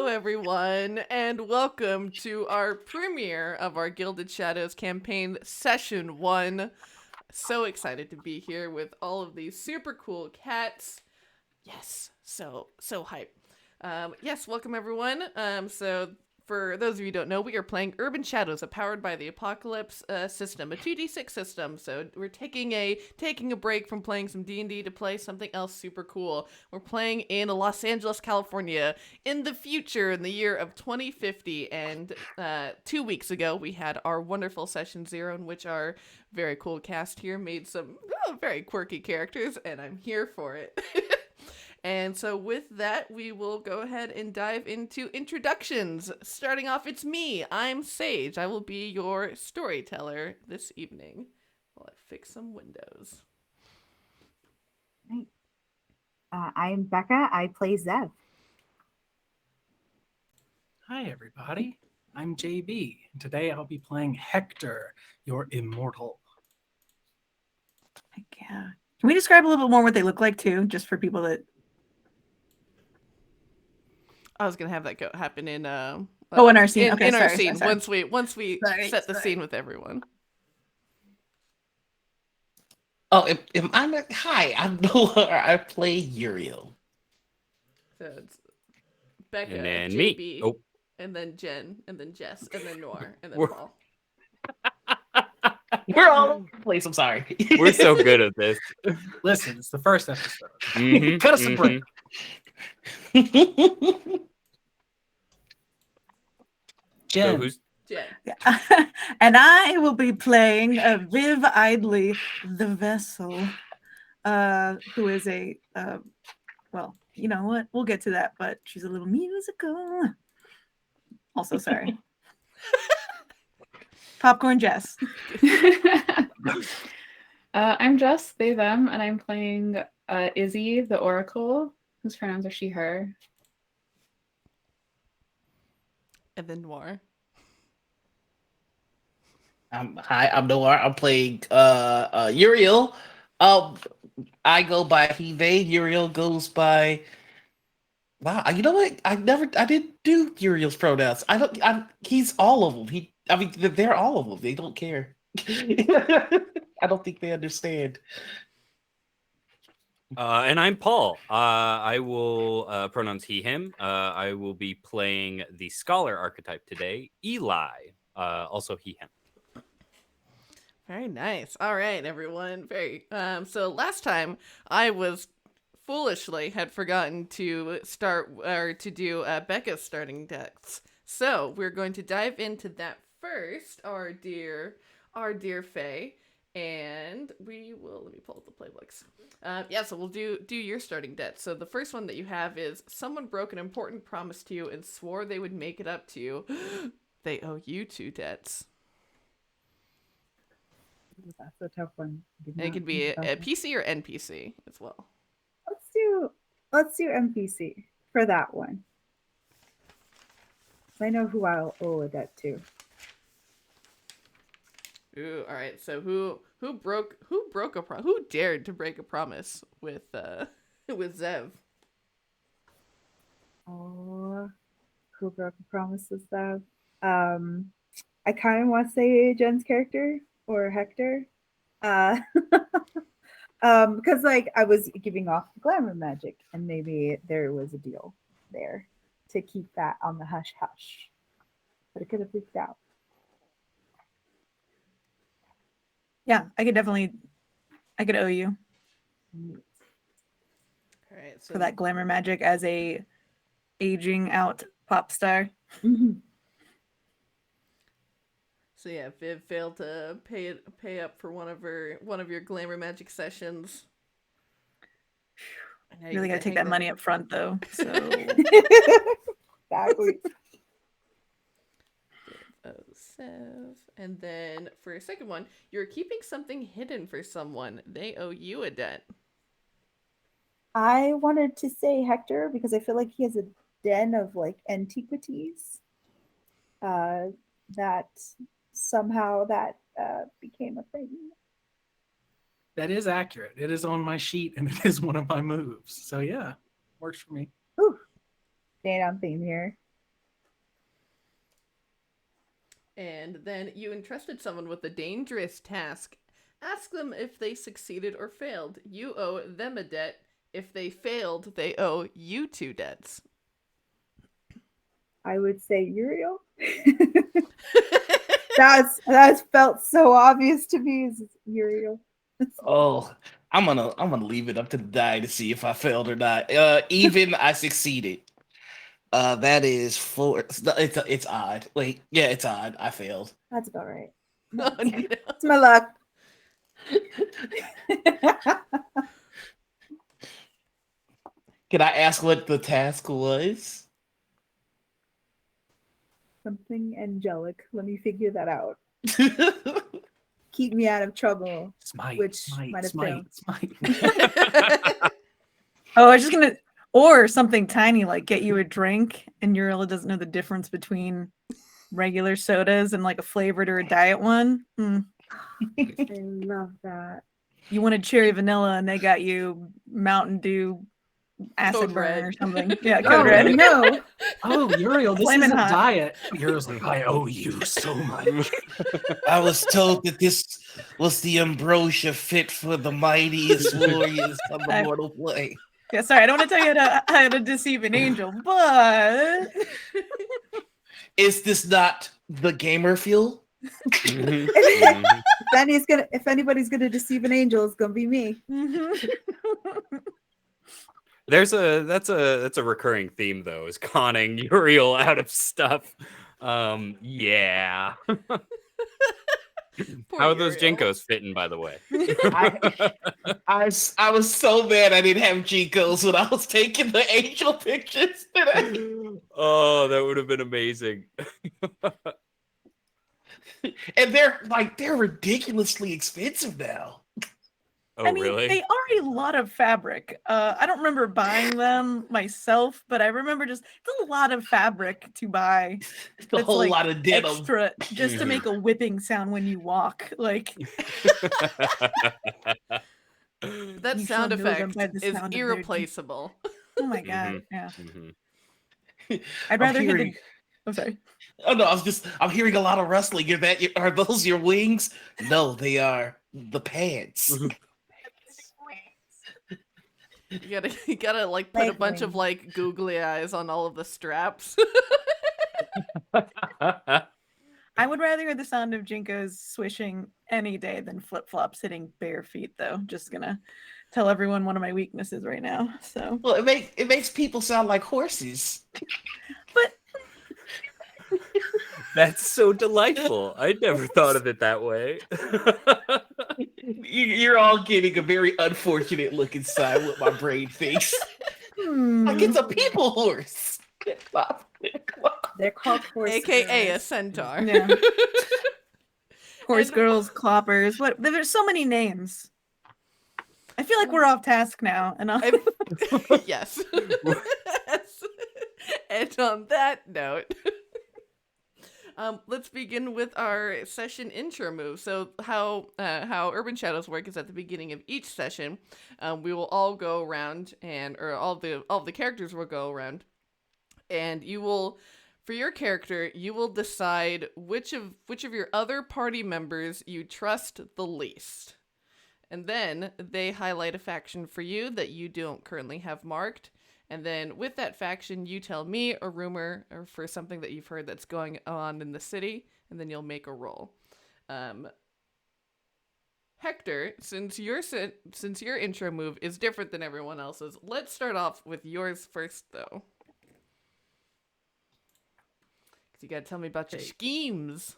everyone, and welcome to our premiere of our Gilded Shadows campaign, Session 1. So excited to be here with all of these super cool cats. Yes, so hype. Yes, welcome everyone. So for those of you who don't know, we are playing Urban Shadows, a powered by the Apocalypse system, a 2d6 system. So we're taking a break from playing some D&D to play something else super cool. We're playing in Los Angeles, California, in the future, in the year of 2050. And 2 weeks ago, we had our wonderful session 0, in which our very cool cast here made some very quirky characters, and I'm here for it. And so with that, we will go ahead and dive into introductions. Starting off, it's me. I'm Sage. I will be your storyteller this evening while I fix some windows. Right. I'm Becca. I play Zev. Hi, everybody. I'm JB. And today I'll be playing Hector, your immortal. Heck yeah. Can we describe a little bit more what they look like, too, just for people that... I was gonna have that happen in in our scene. Okay, in our sorry, scene. sorry. Once we set the scene with everyone. Oh, hi, I'm Noir. I play Uriel. So it's Becca, And then JB, me. Oh. and then Jen, and then Jess, and then Noir, and then Paul. We're all over the place. I'm sorry. We're so good at this. Listen, it's the first episode. Mhm, Cut us a break. So Jen, who's Jen. And I will be playing Viv Idley, the Vessel, who is a, well, you know what? We'll get to that, but she's a little musical. Also, sorry. Popcorn Jess. I'm Jess, they, them, and I'm playing Izzy, the Oracle, whose pronouns are she, her. And then Noir. Hi, I'm Noir. I'm playing Uriel. I go by he, they. Uriel goes by. Wow, you know what? I didn't do Uriel's pronouns. He's all of them. They're all of them. They don't care. I don't think they understand. and I'm Paul. I will pronouns he, him. I will be playing the scholar archetype today, Eli. Also he, him. Very nice. All right, everyone. So last time I was foolishly had forgotten to do Becca's starting decks. So we're going to dive into that first, our dear Faye, and let me pull up the playbooks. So we'll do your starting debt. So the first one that you have is someone broke an important promise to you and swore they would make it up to you. They owe you 2 debts. That's a tough one. And it could be a PC or NPC as well. Let's do NPC for that one. I know who I'll owe a debt to. Ooh, all right. So who dared to break a promise with Zev? Oh, who broke a promise with Zev? I kind of want to say Jen's character or Hector. Because I was giving off glamour magic, and maybe there was a deal there to keep that on the hush hush, but it could have freaked out. Yeah, I could owe you All right. So for that glamour magic as a aging out pop star. So yeah, Viv failed to pay up for one of your glamour magic sessions. Really gotta take that money up front though. So Exactly. And then for a second one, you're keeping something hidden for someone. They owe you a debt. I wanted to say Hector because I feel like he has a den of antiquities. That somehow became a thing. that is accurate. It is on my sheet, and it is one of my moves. So yeah, works for me. Ooh, staying on theme here. And then you entrusted someone with a dangerous task. Ask them if they succeeded or failed. You owe them a debt. If they failed, they owe you 2 debts. I would say Uriel. That's felt so obvious to me. Is Uriel. Oh, I'm gonna leave it up to the die to see if I failed or not. Even I succeeded. That is 4. It's odd. Wait, yeah, it's odd. I failed. That's about right. Oh, no. It's my luck. Can I ask what the task was? Something angelic. Let me figure that out. Keep me out of trouble. Smite, Which might have failed. smite. Oh, I was just gonna, or something tiny like get you a drink, and Uriel doesn't know the difference between regular sodas and like a flavored or a diet one. I love that. You wanted cherry vanilla, and they got you Mountain Dew acid Code burn Red. or something. Yeah, Oh code red. no! Oh, Uriel, this Flamin' is a hot. diet. Uriel's like, I owe you so much. I was told that this was the ambrosia fit for the mightiest warriors of the mortal plane. Yeah, sorry, I don't want to tell you how to deceive an angel, but Is this not the gamer fuel? If anybody's gonna deceive an angel, it's gonna be me. That's a recurring theme though, is conning Uriel out of stuff. Yeah. Poor How are those Uriel. Jinkos fitting, by the way? I was so mad I didn't have Jinkos when I was taking the angel pictures today. Oh, that would have been amazing. And they're ridiculously expensive now. Oh, I mean, really? they are a lot of fabric. I don't remember buying them myself, but I remember it's a lot of fabric to buy. It's a That's, whole like, lot of denim. Extra just to make a whipping sound when you walk. Like That You sound shall know them effect by the is sound of their irreplaceable. oh my god, yeah. I'd I'm rather hear hearing- the. I'm sorry. Oh no, I'm hearing a lot of rustling. Are those your wings? No, they are the pants. You gotta like put a Leg bunch of wing. like googly eyes on all of the straps. I would rather hear the sound of Jinkos swishing any day than flip flops hitting bare feet, though. Just gonna tell everyone one of my weaknesses right now. So, Well, it makes people sound like horses. but That's so delightful. I never thought of it that way. You're all getting a very unfortunate look inside what my brain thinks. Like it's a people horse. They're called horse AKA a girls. centaur. Yeah. horse And- girls, cloppers. What? There's so many names. I feel like we're off task now, and Yes. And on that note, let's begin with our session intro move. So how Urban Shadows work is at the beginning of each session, we will all go around or all the characters will go around, and you will, for your character, you will decide which of your other party members you trust the least. And then they highlight a faction for you that you don't currently have marked. And then with that faction, you tell me a rumor or for something that you've heard that's going on in the city, and then you'll make a roll. Hector, since your intro move is different than everyone else's, let's start off with yours first, though. 'Cause you gotta tell me about your schemes.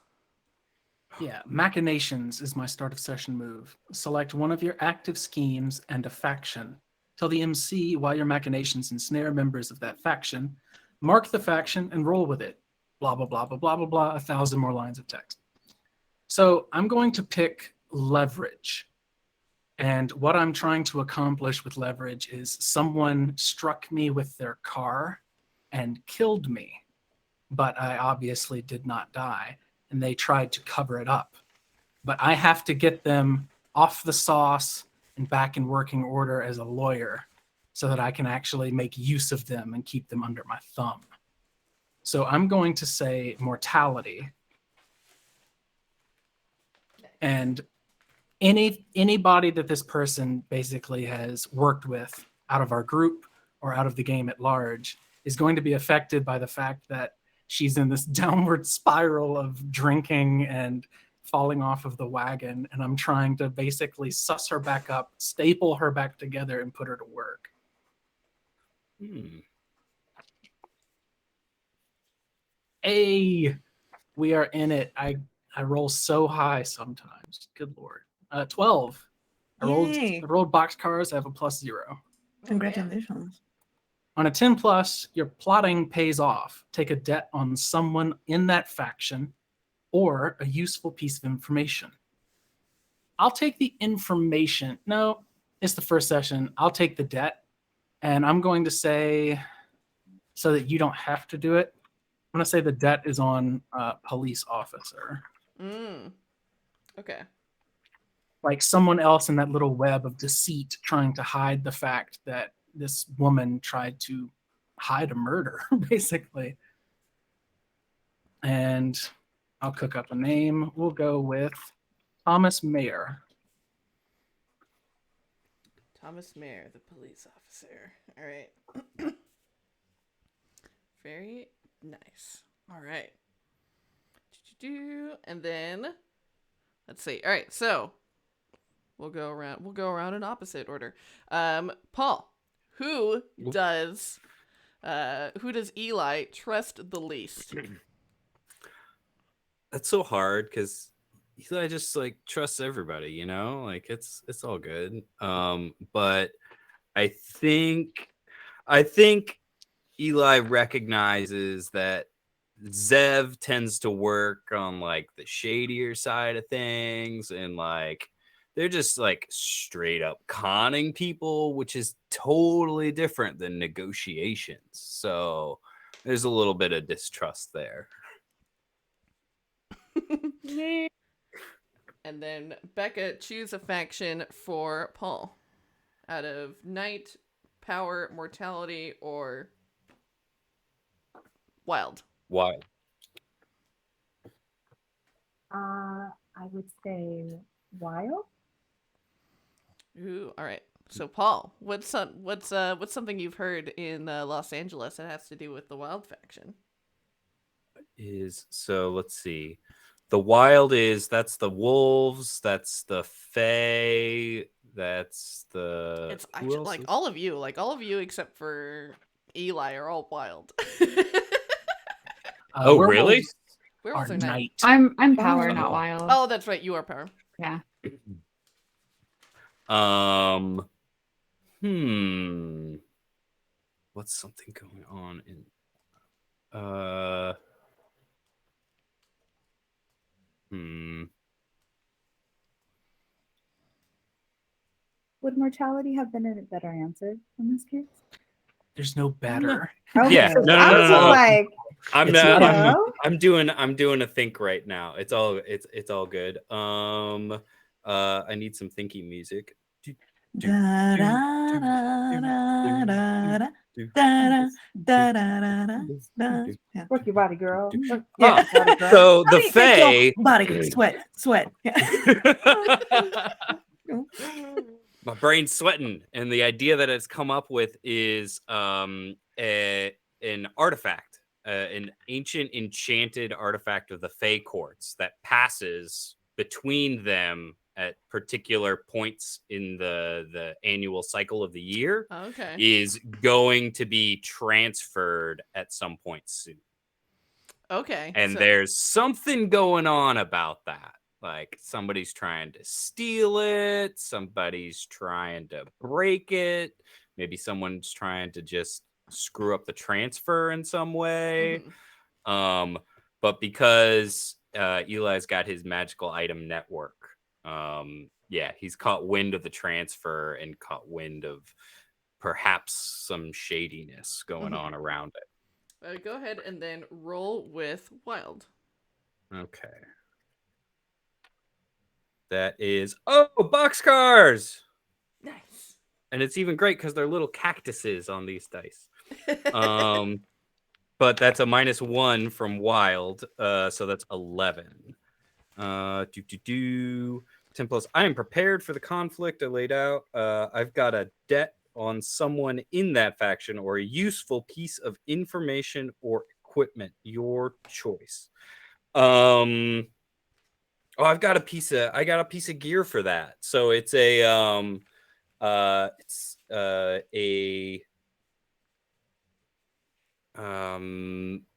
Yeah, Machinations is my start of session move. Select one of your active schemes and a faction. Tell the MC why your machinations ensnare members of that faction. Mark the faction and roll with it. Blah, blah, blah, blah, blah, blah, blah, 1,000 more lines of text. So I'm going to pick leverage. And what I'm trying to accomplish with leverage is someone struck me with their car and killed me, but I obviously did not die. And they tried to cover it up. But I have to get them off the sauce and back in working order as a lawyer so that I can actually make use of them and keep them under my thumb. So I'm going to say mortality. And anybody that this person basically has worked with out of our group or out of the game at large is going to be affected by the fact that she's in this downward spiral of drinking and falling off of the wagon, and I'm trying to basically suss her back up, staple her back together, and put her to work. Hey, we are in it. I roll so high sometimes. Good Lord. 12. I Yay. rolled boxcars. I have a +0. Congratulations. On a 10 plus, your plotting pays off. Take a debt on someone in that faction or a useful piece of information. I'll take the information. No, it's the first session. I'll take the debt. And I'm going to say, so that you don't have to do it, I'm going to say the debt is on police officer. Okay. Like someone else in that little web of deceit trying to hide the fact that this woman tried to hide a murder, basically. And I'll cook up a name. We'll go with Thomas Mayer. Thomas Mayer, the police officer. All right. Very nice. All right. And then let's see. All right, so we'll go around in opposite order. Paul, who does Eli trust the least? That's so hard because Eli just like trusts everybody, you know, like it's all good. But I think Eli recognizes that Zev tends to work on like the shadier side of things, and like they're just like straight up conning people, which is totally different than negotiations. So there's a little bit of distrust there. And then Becca, choose a faction for Paul out of Night, Power, Mortality, or Wild. Wild. I would say wild. Ooh, all right. So Paul, what's something you've heard in Los Angeles that has to do with the Wild faction? Let's see. The Wild that's the wolves, that's the fae, that's the It's actually like all of you except for Eli are all wild. Oh, really? Werewolves are night. I'm power, not wild. Oh, that's right. You are power. Yeah. What's something going on in Would mortality have been a better answer in this case? There's no better. Okay, Yeah, so no. like, I'm doing a think right now. It's all good. I need some thinking music. work your body, girl. Yeah. So the fae body sweat. my brain's sweating, and the idea that it's come up with is an artifact, an ancient enchanted artifact of the Fae courts that passes between them at particular points in the annual cycle of the year. Okay. Is going to be transferred at some point soon. Okay. And there's something going on about that. Like somebody's trying to steal it, somebody's trying to break it, maybe someone's trying to just screw up the transfer in some way. Mm-hmm. But because Eli's got his magical item network, he's caught wind of the transfer and caught wind of perhaps some shadiness going on around it. Go ahead and then roll with Wild. Okay. That is boxcars. Nice. And it's even great because they're little cactuses on these dice. But that's a -1 from Wild, so that's 11. 10+. I am prepared for the conflict I laid out. I've got a debt on someone in that faction or a useful piece of information or equipment. Your choice. Oh, I got a piece of gear for that. So it's a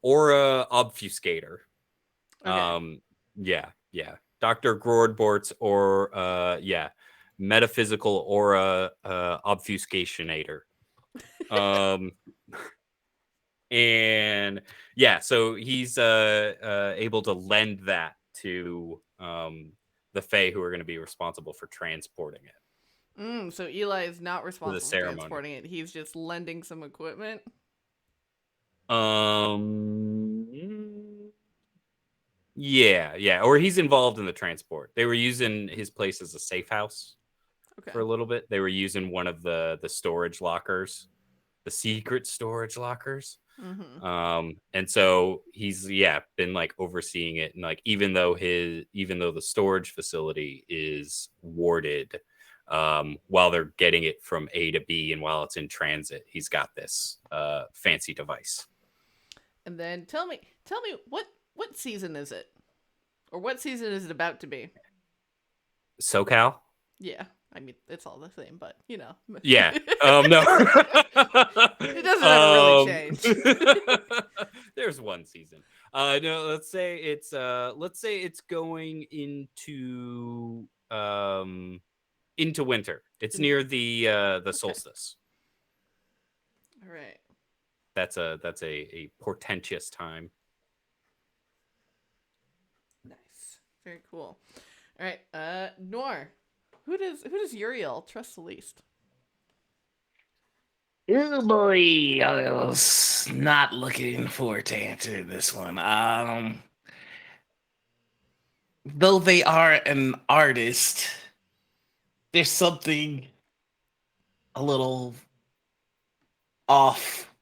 aura obfuscator. Okay. Yeah. Dr. Groordbort's or metaphysical aura obfuscationator. And yeah, so he's able to lend that to the Fae who are going to be responsible for transporting it. So Eli is not responsible for ceremony. transporting it. He's just lending some equipment. Yeah. Or he's involved in the transport. They were using his place as a safe house for a little bit. They were using one of the storage lockers, the secret storage lockers. Mm-hmm. And so he's been like overseeing it, and like even though the storage facility is warded, while they're getting it from A to B and while it's in transit, he's got this fancy device. And then tell me what season is it? Or what season is it about to be? SoCal? Yeah. I mean, it's all the same, but you know. Yeah. No. It doesn't ever really change. There's one season. No, let's say it's going into winter. It's near the solstice. All right. That's a portentous time. Nice. Very cool. All right. Noir. Who does Uriel trust the least? Oh boy, I was not looking forward to answer this one. Though they are an artist, there's something a little off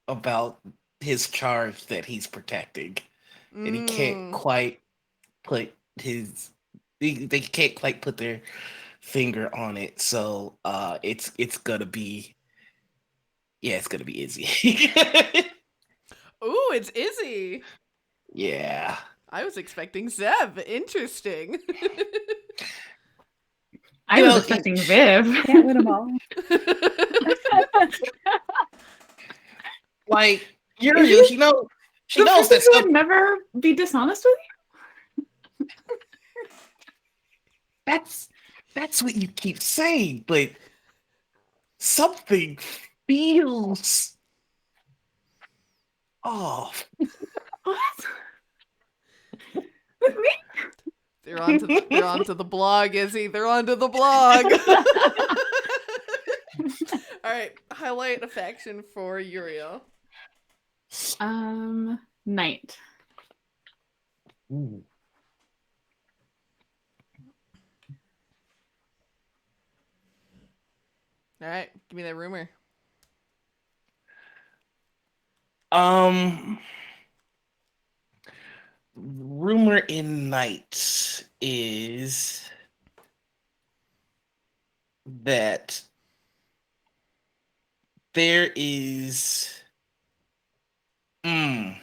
about his charge that he's protecting, and he can't quite put they can't quite put their finger on it. So it's gonna be Izzy. Ooh, it's Izzy. Yeah. I was expecting Zeb. Interesting. I was expecting Viv. Can't win them all. Like Uriel, she knows The that person who stuff. would never be dishonest with you. That's what you keep saying, but something feels off. What? With me? They're onto the blog, Izzy. They're onto the blog. All right, highlight a faction for Uriel. Night. Ooh. All right, give me that rumor. Rumor in Night is that there is an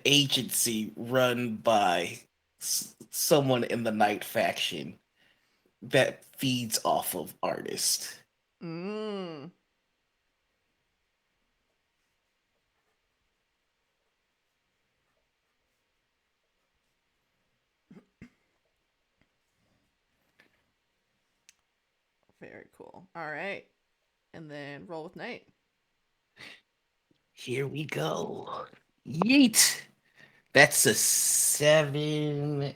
agency run by someone in the Night faction that feeds off of artists. Very cool. All right, and then roll with Night. Here we go. Yeet. That's a 7.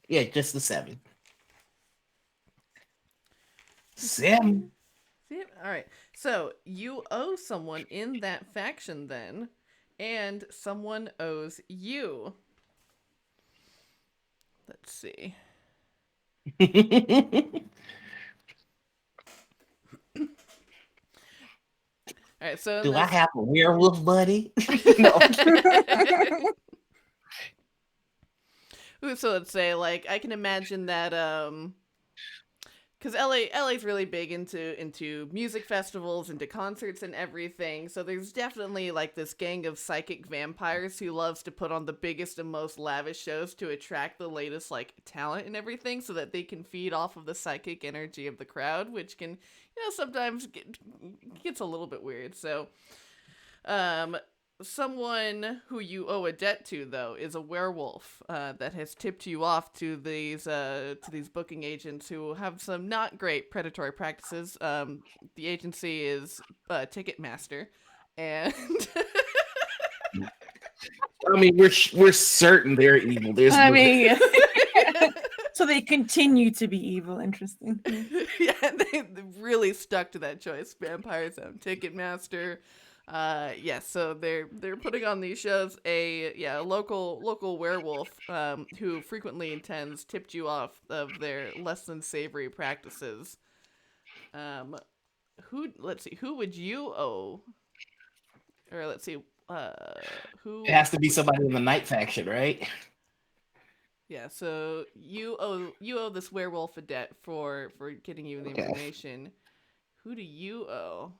Yeah, just a 7. 7. All right. So you owe someone in that faction then, and someone owes you. Let's see. All right. So Do I have a werewolf buddy? No. So let's say, like, I can imagine that, because LA's really big into music festivals, into concerts and everything. So there's definitely like this gang of psychic vampires who loves to put on the biggest and most lavish shows to attract the latest like talent and everything, so that they can feed off of the psychic energy of the crowd, which can, sometimes gets a little bit weird. So, someone who you owe a debt to, though, is a werewolf that has tipped you off to these booking agents who have some not great predatory practices. The agency is Ticketmaster, and I mean, we're certain they're evil. There's I no- mean, so they continue to be evil. Interesting. yeah, they really stuck to that choice. Vampires on Ticketmaster. So they're putting on these shows. A local werewolf who frequently intends tipped you off of their less than savory practices. Who would you owe? Or let's see, who It has to be somebody in the night faction, right? Yeah, so you owe this werewolf a debt for getting you the Okay. information. Who do you owe?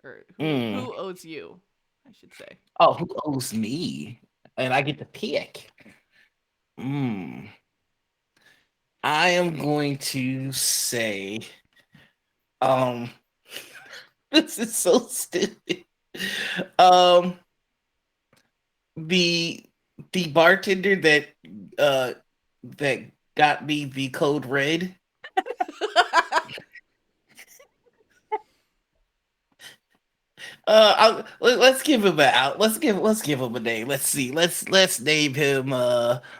Or Hmm. who owes you, I should say. Oh, who owes me? And I get to pick. I am going to say, this is so stupid. The bartender that got me the code red. Let's give him a out. Let's give him a name. Let's see. Let's name him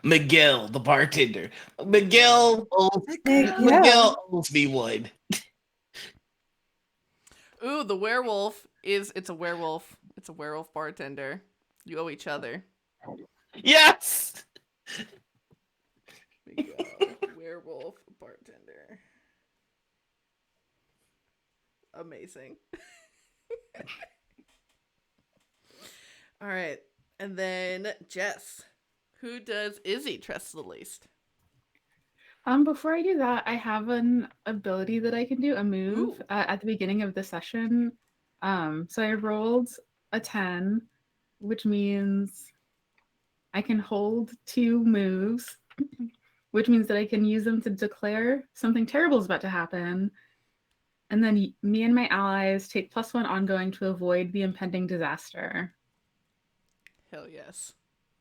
Miguel, the bartender. Miguel owes me one. Ooh, the werewolf it's a werewolf. It's a werewolf bartender. You owe each other. Yes. Miguel, werewolf bartender. Amazing. All right. And then Jess. Who does Izzy trust the least? Before I do that, I have an ability that I can do, a move at the beginning of the session. So I rolled a 10, which means I can hold 2 moves, which means that I can use them to declare something terrible is about to happen. And then me and my allies take +1 ongoing to avoid the impending disaster. Hell yes.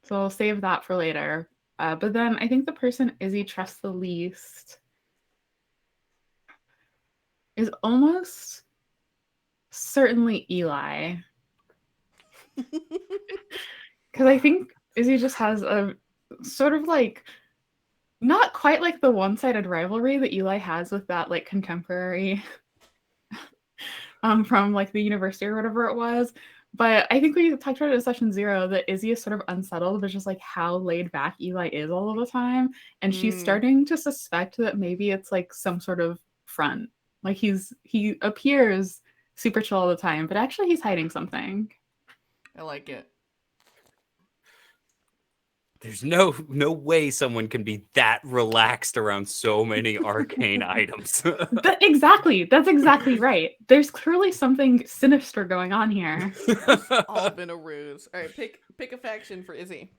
So I'll save that for later. But then I think the person Izzy trusts the least is almost certainly Eli. Because I think Izzy just has a sort of like, not quite like the one-sided rivalry that Eli has with that like contemporary from like the university or whatever it was. But I think we talked about it in session 0 that Izzy is sort of unsettled with just like how laid back Eli is all of the time. And she's starting to suspect that maybe it's like some sort of front. Like he appears super chill all the time, but actually he's hiding something. I like it. There's no way someone can be that relaxed around so many arcane items. Exactly. That's exactly right. There's clearly something sinister going on here. All been a ruse. All right, pick a faction for Izzy.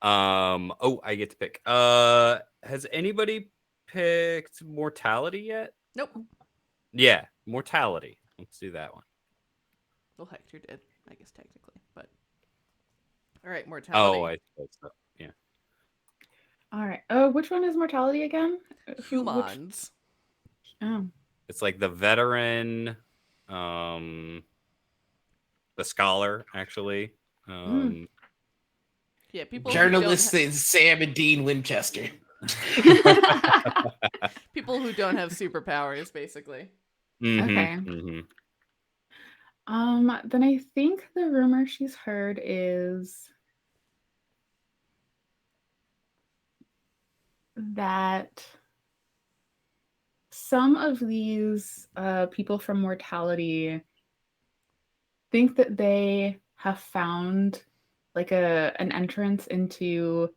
I get to pick. Has anybody picked mortality yet? Nope. Yeah, mortality. Let's do that one. Well, Hector did, I guess, technically, but all right, mortality. Oh, I suppose so. Yeah. All right. Which one is mortality again? Humans. Oh. It's like the veteran, the scholar, actually. Yeah, people. Journalist is Sam and Dean Winchester. People who don't have superpowers, basically. Okay. Then I think the rumor she's heard is that some of these people from mortality think that they have found like an entrance into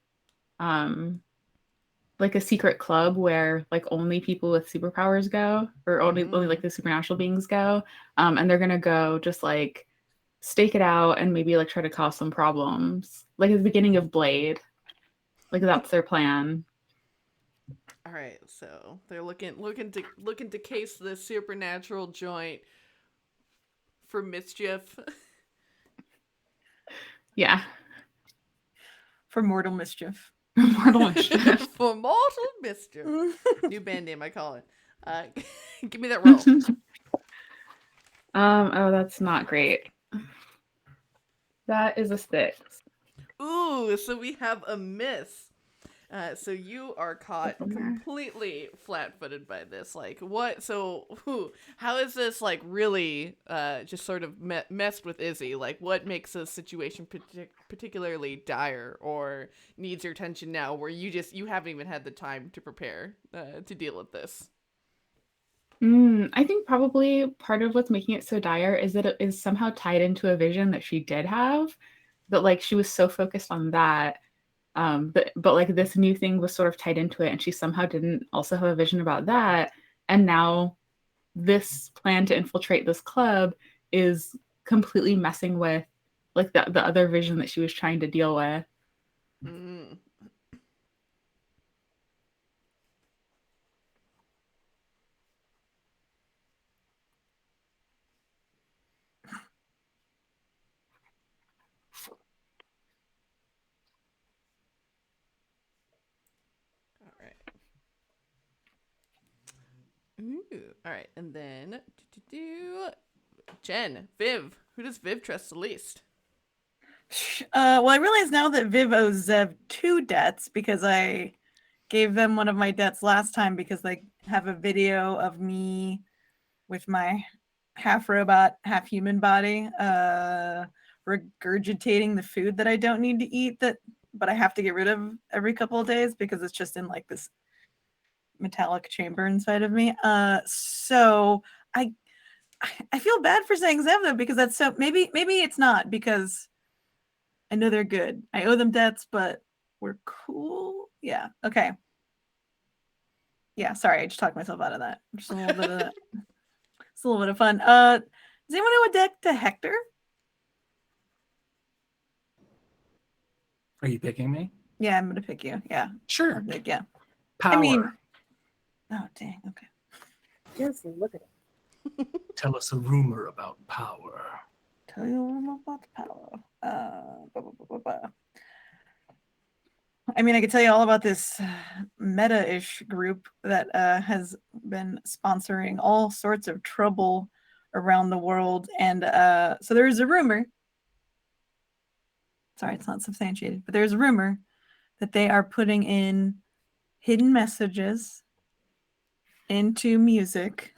like a secret club where like only people with superpowers go, or only like the supernatural beings go. And they're gonna go just like stake it out and maybe like try to cause some problems. Like at the beginning of Blade. Like that's their plan. All right, so they're looking to case the supernatural joint for mischief. Yeah. For mortal mischief. Mortal mischief. For mortal mischief. New band name, I call it. Give me that roll. Oh, that's not great. That is a 6. Ooh, so we have a miss. So you are caught completely flat-footed by this. Like, what? So, how is this like really just sort of messed with Izzy? Like, what makes a situation particularly dire or needs your attention now, where you haven't even had the time to prepare to deal with this? I think probably part of what's making it so dire is that it is somehow tied into a vision that she did have, but like she was so focused on that. But like this new thing was sort of tied into it, and she somehow didn't also have a vision about that. And now this plan to infiltrate this club is completely messing with like the other vision that she was trying to deal with. Mm. All right. Ooh. All right, and then Jen, Viv. Who does Viv trust the least? Well, I realize now that Viv owes Zev 2 debts because I gave them one of my debts last time because they have a video of me with my half robot, half human body regurgitating the food that I don't need to eat but I have to get rid of every couple of days because it's just in like this metallic chamber inside of me. So I feel bad for saying Zev though because that's so maybe it's not because I know they're good. I owe them debts, but we're cool. Yeah. Okay. Yeah. Sorry, I just talked myself out of that. Just a little bit of that. It's a little bit of fun. Does anyone know a deck to Hector? Are you picking me? Yeah, I'm gonna pick you. Yeah. Sure. Yeah. Power. I mean, oh dang. Okay. Just look at it. Tell us a rumor about power. Tell you a little about the power. I mean, I could tell you all about this meta-ish group that has been sponsoring all sorts of trouble around the world. And so there is a rumor. Sorry, it's not substantiated, but there's a rumor that they are putting in hidden messages into music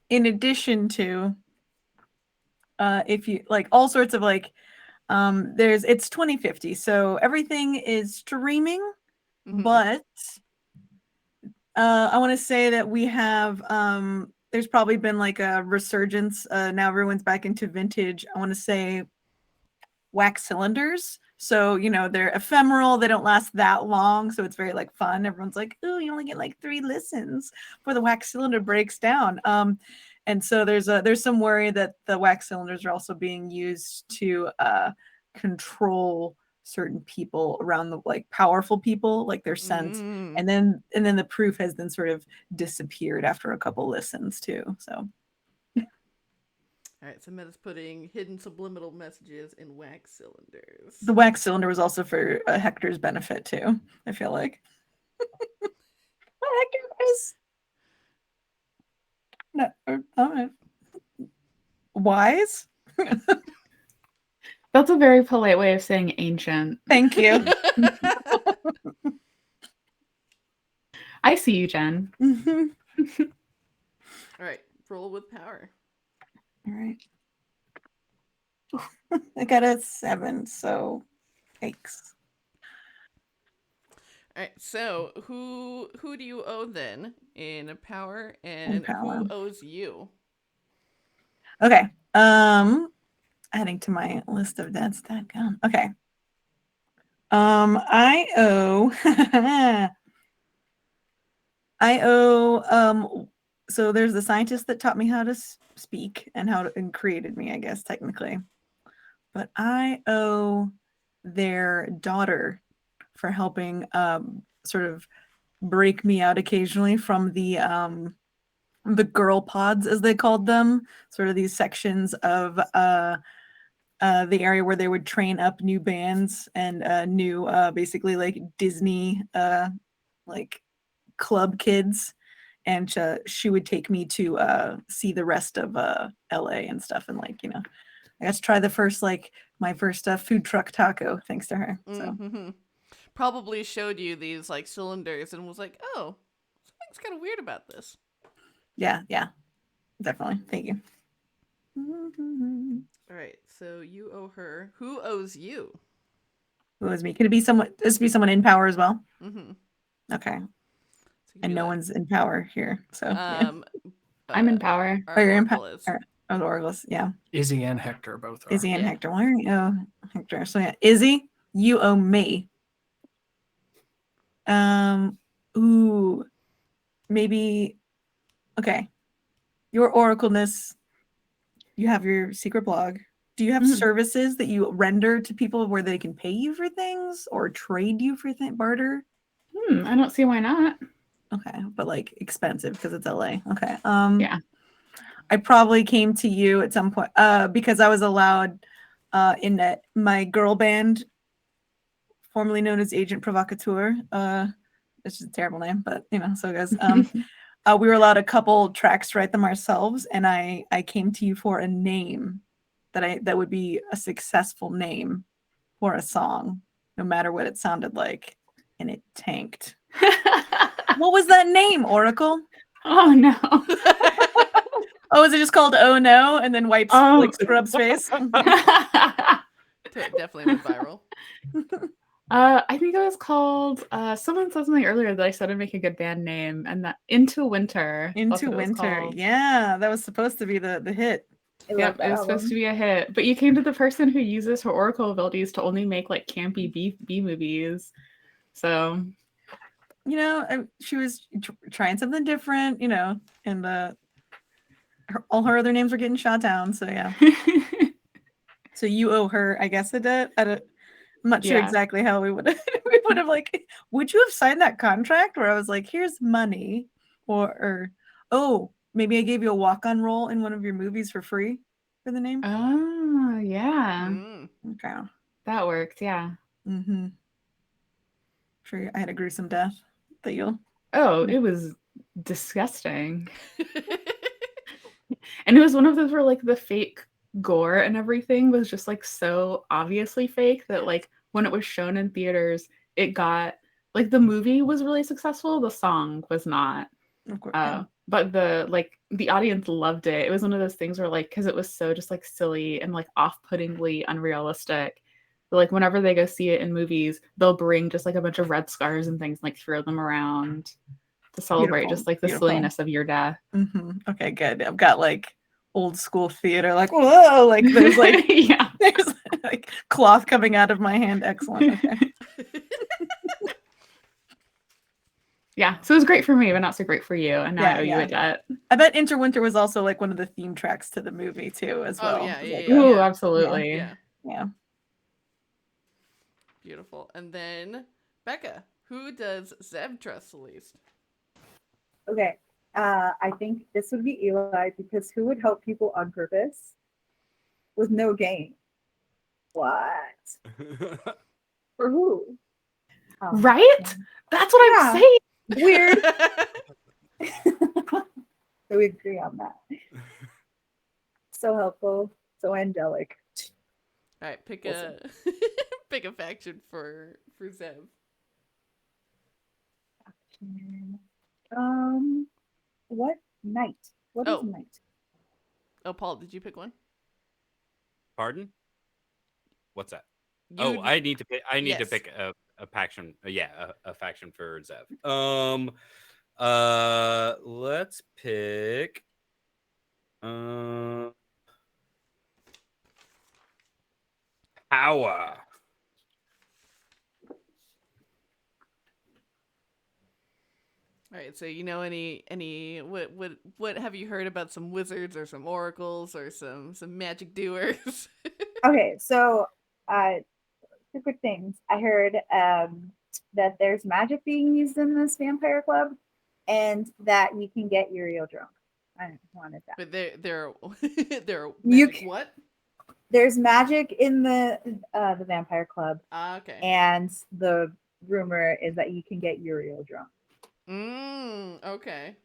in addition to if you like all sorts of like it's 2050, so everything is streaming. Mhm. But I want to say that we have there's probably been like a resurgence. Now everyone's back into vintage, I want to say, wax cylinders. So, they're ephemeral. They don't last that long. So it's very like fun. Everyone's like, oh, you only get like 3 listens before the wax cylinder breaks down. And so there's some worry that the wax cylinders are also being used to control certain people around the like powerful people, like their scent. And then the proof has then sort of disappeared after a couple listens too. So all right, so Meta's putting hidden subliminal messages in wax cylinders. the wax cylinder was also for Hector's benefit too, I feel like. Hector is no, wise. That's a very polite way of saying ancient. Thank you. I see you, Jen. All right, roll with power. All right. I got a 7, so thanks. All right, so who do you owe then in power, and In power. who owes you? Okay. adding to my list of dead stat gun. Okay. I owe I owe so there's the scientist that taught me how to speak and and created me, I guess, technically. But I owe their daughter for helping sort of break me out occasionally from the girl pods, as they called them, sort of these sections of the area where they would train up new bands and new basically like Disney like club kids, and she would take me to see the rest of LA and stuff, and like, you know, I got to try my first food truck taco thanks to her. So Mm-hmm. Probably showed you these like cylinders and was like, oh, something's kind of weird about this. yeah, definitely. Thank you. All right, so you owe her. Who owes you? Who was me? Could it be someone? This be someone in power as well. Mm-hmm. Okay, So and no one's in power here, so yeah. I'm in power. Our Oh, you're in Oracle is. Oh, the Oracles, yeah. Izzy and Hector both are. Izzy and Yeah. Hector. Why are you? Oh, Hector. So yeah, Izzy, you owe me. Ooh, maybe. Okay, your oracleness. You have your secret blog. Do you have services that you render to people where they can pay you for things or trade you for barter? I don't see why not. Okay, but like expensive because it's LA. Okay. Yeah. I probably came to you at some point because I was allowed in my girl band, formerly known as Agent Provocateur. It's just a terrible name, but you know, so it goes. We were allowed a couple tracks to write them ourselves, and I came to you for a name that would be a successful name for a song, no matter what it sounded like, and it tanked. What was that name, Oracle? Oh no. Oh, is it just called Oh No and then wipes like scrubs face? Definitely went viral. I think it was called someone said something earlier that I said would make a good band name, and that Into Winter. Into Winter. Yeah, that was supposed to be the hit. Yep, it was supposed to be a hit. But you came to the person who uses her oracle abilities to only make like campy B movies. So, you know, she was trying something different, you know, and all her other names were getting shot down. So yeah. So you owe her, I guess, a debt. I'm not sure exactly how we would have like. Would you have signed that contract where I was like, "Here's money," or oh, maybe I gave you a walk-on role in one of your movies for free for the name? Oh yeah. Okay, that worked. Yeah. Mm-hmm. Sure, I had a gruesome death that you'll. Oh, it was disgusting. And it was one of those where like the fake gore and everything was just like so obviously fake that like when it was shown in theaters, it got like the movie was really successful, the song was not. Of course, but the audience loved it. It was one of those things where like because it was so just like silly and like off-puttingly unrealistic. But, like whenever they go see it in movies, they'll bring just like a bunch of red scars and things, like throw them around to celebrate just like the silliness of your death. Okay, good. I've got like old school theater, like whoa, like there's like there's like cloth coming out of my hand. Excellent. Okay. Yeah, so it was great for me, but not so great for you. And now I owe you a debt. I bet Interwinter was also like one of the theme tracks to the movie too, as well. Oh yeah, Ooh, absolutely. Yeah. Beautiful. And then Becca, who does Zev trust the least? Okay. I think this would be Eli, because who would help people on purpose with no gain? What? For who? Right? That's what I'm saying. Weird. So we agree on that. So helpful, so angelic. All right, pick pick a faction for Zev. What knight? What is knight? Oh, Paul, did you pick one? Pardon? What's that? I need to pick. I need to pick a faction. A faction for Zev. Let's pick. power. All right, so you know any what have you heard about some wizards or some oracles or some magic doers? Okay, so two quick things. I heard that there's magic being used in this vampire club, and that you can get Uriel drunk. I wanted that. But they're You magic what? There's magic in the vampire club, Okay. and the rumor is that you can get Uriel drunk. Okay.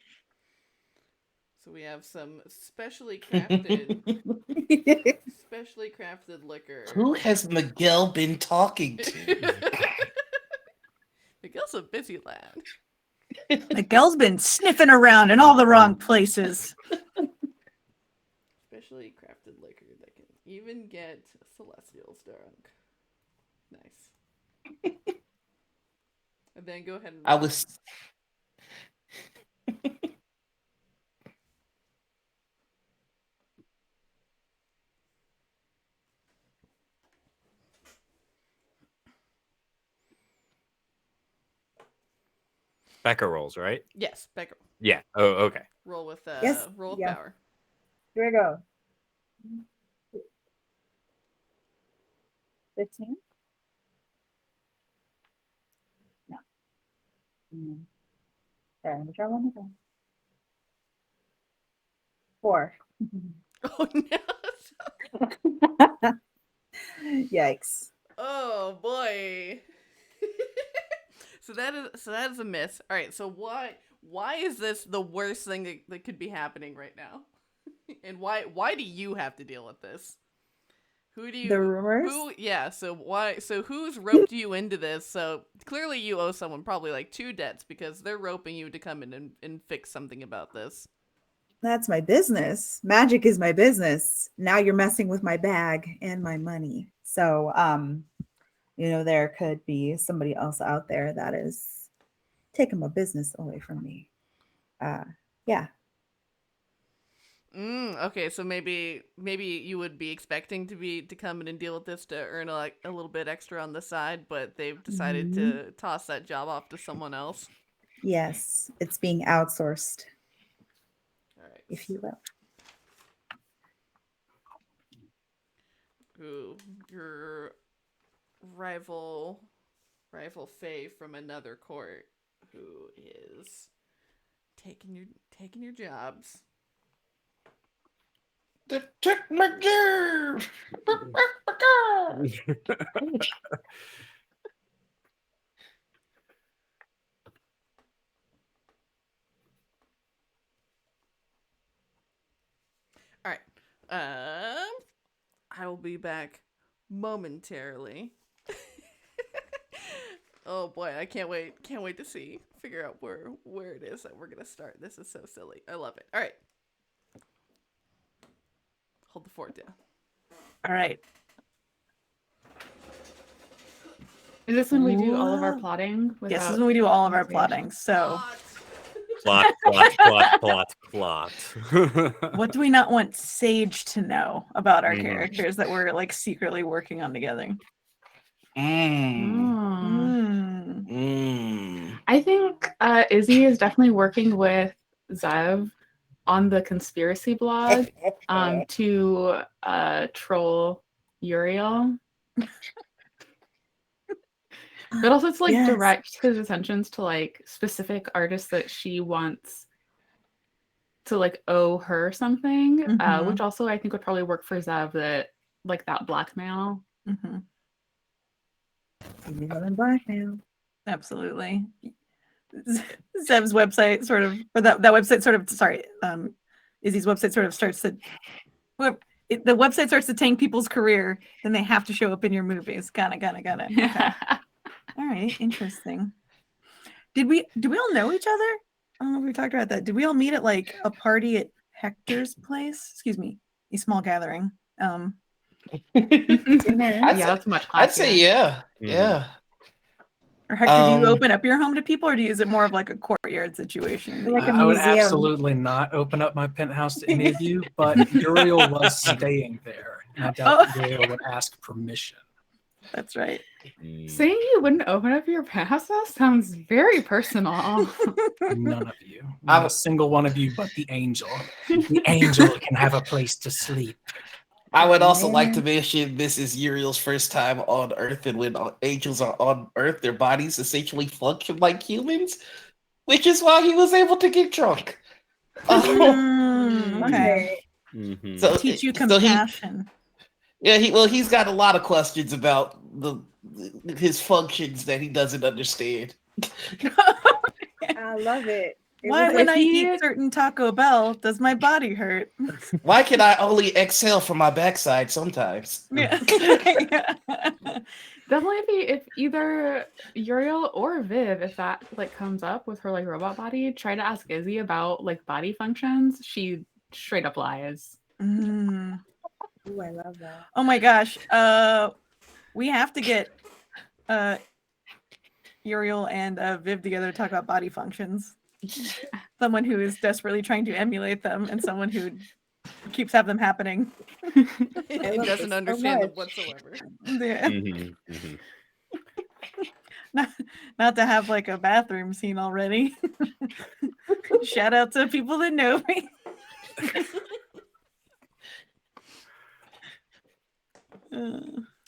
So we have some specially crafted liquor. Who has Miguel been talking to? Miguel's a busy lad. Miguel's been sniffing around in all the wrong places. Specially crafted liquor that can even get celestials drunk. Nice. And then go ahead and I was. Becca rolls, right? Yes, Becca. Yeah. Oh, okay. Roll with Yes, roll with yeah. power. Here we go. 15? No. Sorry, let me try one more time. 4. Oh no. Yikes. Oh boy. So that is a miss. All right. So why is this the worst thing that could be happening right now? And why do you have to deal with this? Who do you The rumors? Yeah, so who's roped you into this? So clearly you owe someone probably like 2 debts because they're roping you to come in and fix something about this. That's my business. Magic is my business. Now you're messing with my bag and my money. So, there could be somebody else out there that is taking my business away from me. Yeah. Okay, so maybe you would be expecting to come in and deal with this to earn a little bit extra on the side, but they've decided to toss that job off to someone else. Yes, it's being outsourced, All right. if you will. Ooh, your rival Faye from another court who is taking your jobs. They took my girl. All right. I will be back momentarily. Oh boy, I can't wait to figure out where it is that we're gonna start. This is so silly. I love it. All right. Hold the fort down. All right. Is this when we do all of our plotting? Yes, this is when we do all of our plotting. So, Plot. what do we not want Sage to know about our characters that we're like secretly working on together? I think Izzy is definitely working with Zev on the conspiracy blog to troll Uriel. But also to direct his attentions to like specific artists that she wants to like owe her something, which also I think would probably work for Zev, that like that blackmail. Blackmail. Absolutely. Zev's website sort of, or that website sort of, sorry, Izzy's website sort of starts to, the website starts to tank people's career, then they have to show up in your movies. Got it. Okay. All right, interesting. Did we all know each other? I don't know if we talked about that. Did we all meet at like a party at Hector's place? Excuse me, a small gathering. That's much classier. I'd say yeah. Or Hector, do you open up your home to people, or is it more of like a courtyard situation? Like a I would museum. absolutely not open up my penthouse to any of you, but Uriel was staying there, and I doubt Uriel would ask permission. That's right. Saying you wouldn't open up your past us sounds very personal. None of you. I Not a single one of you but the angel. The angel can have a place to sleep. I would also like to Man. mention this is Uriel's first time on Earth, and when angels are on Earth, their bodies essentially function like humans, which is why he was able to get drunk. Okay. Mhm. So Teach you so he compassion. yeah he's got a lot of questions about his functions that he doesn't understand. I love it. It Why, was when if I he- eat certain Taco Bell, does my body hurt? Why can I only exhale from my backside sometimes? Yeah. Definitely if either Uriel or Viv, if that like comes up with her like robot body, try to ask Izzy about like body functions. She straight up lies. Mm. Ooh, I love that. Oh my gosh. We have to get Uriel and Viv together to talk about body functions. Someone who is desperately trying to emulate them and someone who keeps have them happening. He love doesn't this so understand them much. whatsoever. Yeah. Mhm, mhm. Not to have like a bathroom scene already. Shout out to people that know me.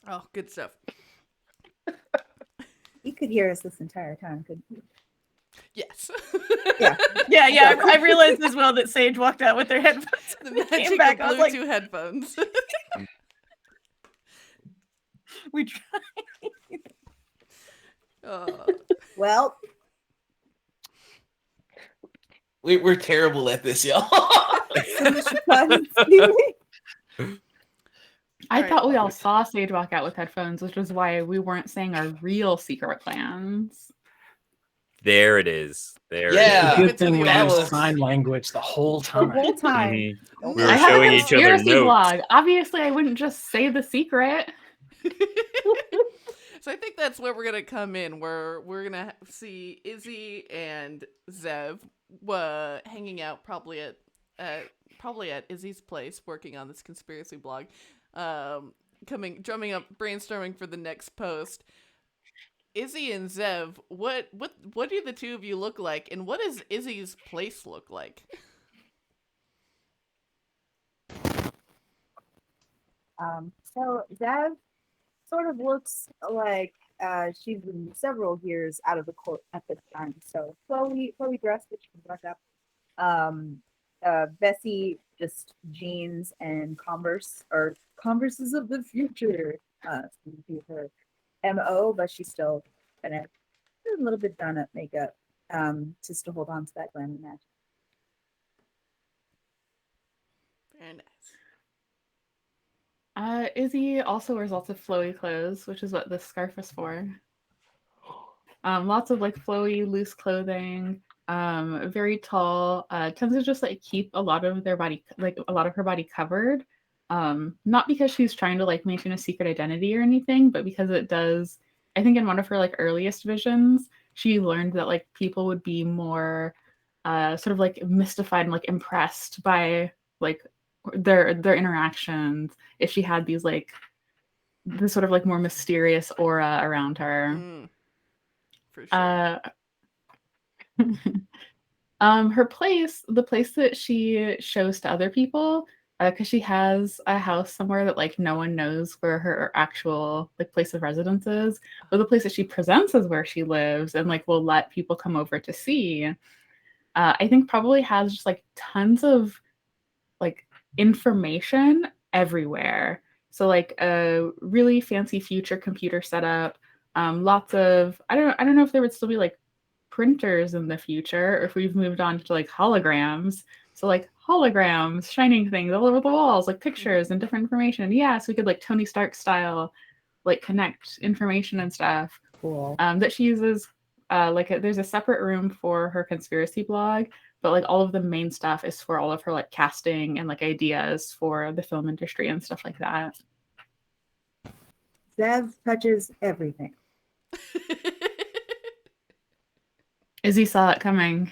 Oh, good stuff. You could hear us this entire time, couldn't you? Yes. Yeah. Yeah. I realized as well that Sage walked out with their headphones. The They came magic back. of I was Bluetooth like, headphones. we tried. Well, We're terrible at this, y'all. so much fun. Excuse me. I Alright. thought we all saw Sage walk out with headphones, which is why we weren't saying our real secret plans. There it is. There Yeah. Leave Good it to thing the we that used was- sign language the whole The time. whole it time. is. Don't We I were worry. have a showing each other conspiracy notes. blog. Obviously, I wouldn't just say the secret. So I think that's where we're gonna come in. Where we're gonna see Izzy and Zev hanging out probably at Izzy's place, working on this conspiracy blog, drumming up, brainstorming for the next post. Izzy and Zev, what do the two of you look like, and what does Izzy's place look like? So Zev sort of looks like she's been several years out of the court at this time. So slowly dressed, but she can brush up. Bessie just jeans and Converse, or Converses of the future. Seems to be her MO, but she's still kind of a little bit done up makeup, just to hold on to that glamour magic. Very nice. Izzy also wears lots of flowy clothes, which is what this scarf is for. Lots of like flowy, loose clothing. Very tall. Tends to just like keep a lot of her body covered. Not because she's trying to like maintain a secret identity or anything, but because it does. I think in one of her like earliest visions, she learned that like people would be more sort of like mystified and like impressed by like their interactions if she had these like this sort of like more mysterious aura around her. For sure. Her place, the place that she shows to other people, because she has a house somewhere that like no one knows where her actual like place of residence is, but the place that she presents as where she lives and like will let people come over to see. I think probably has just like tons of like information everywhere. So like a really fancy future computer setup, lots of I don't know if there would still be like printers in the future or if we've moved on to like holograms. So like holograms, shining things all over the walls, like pictures and different information. Yeah, so we could like Tony Stark style like connect information and stuff. Cool. That she uses there's a separate room for her conspiracy blog, but like all of the main stuff is for all of her like casting and like ideas for the film industry and stuff like that. Zev touches everything. Izzy saw it coming.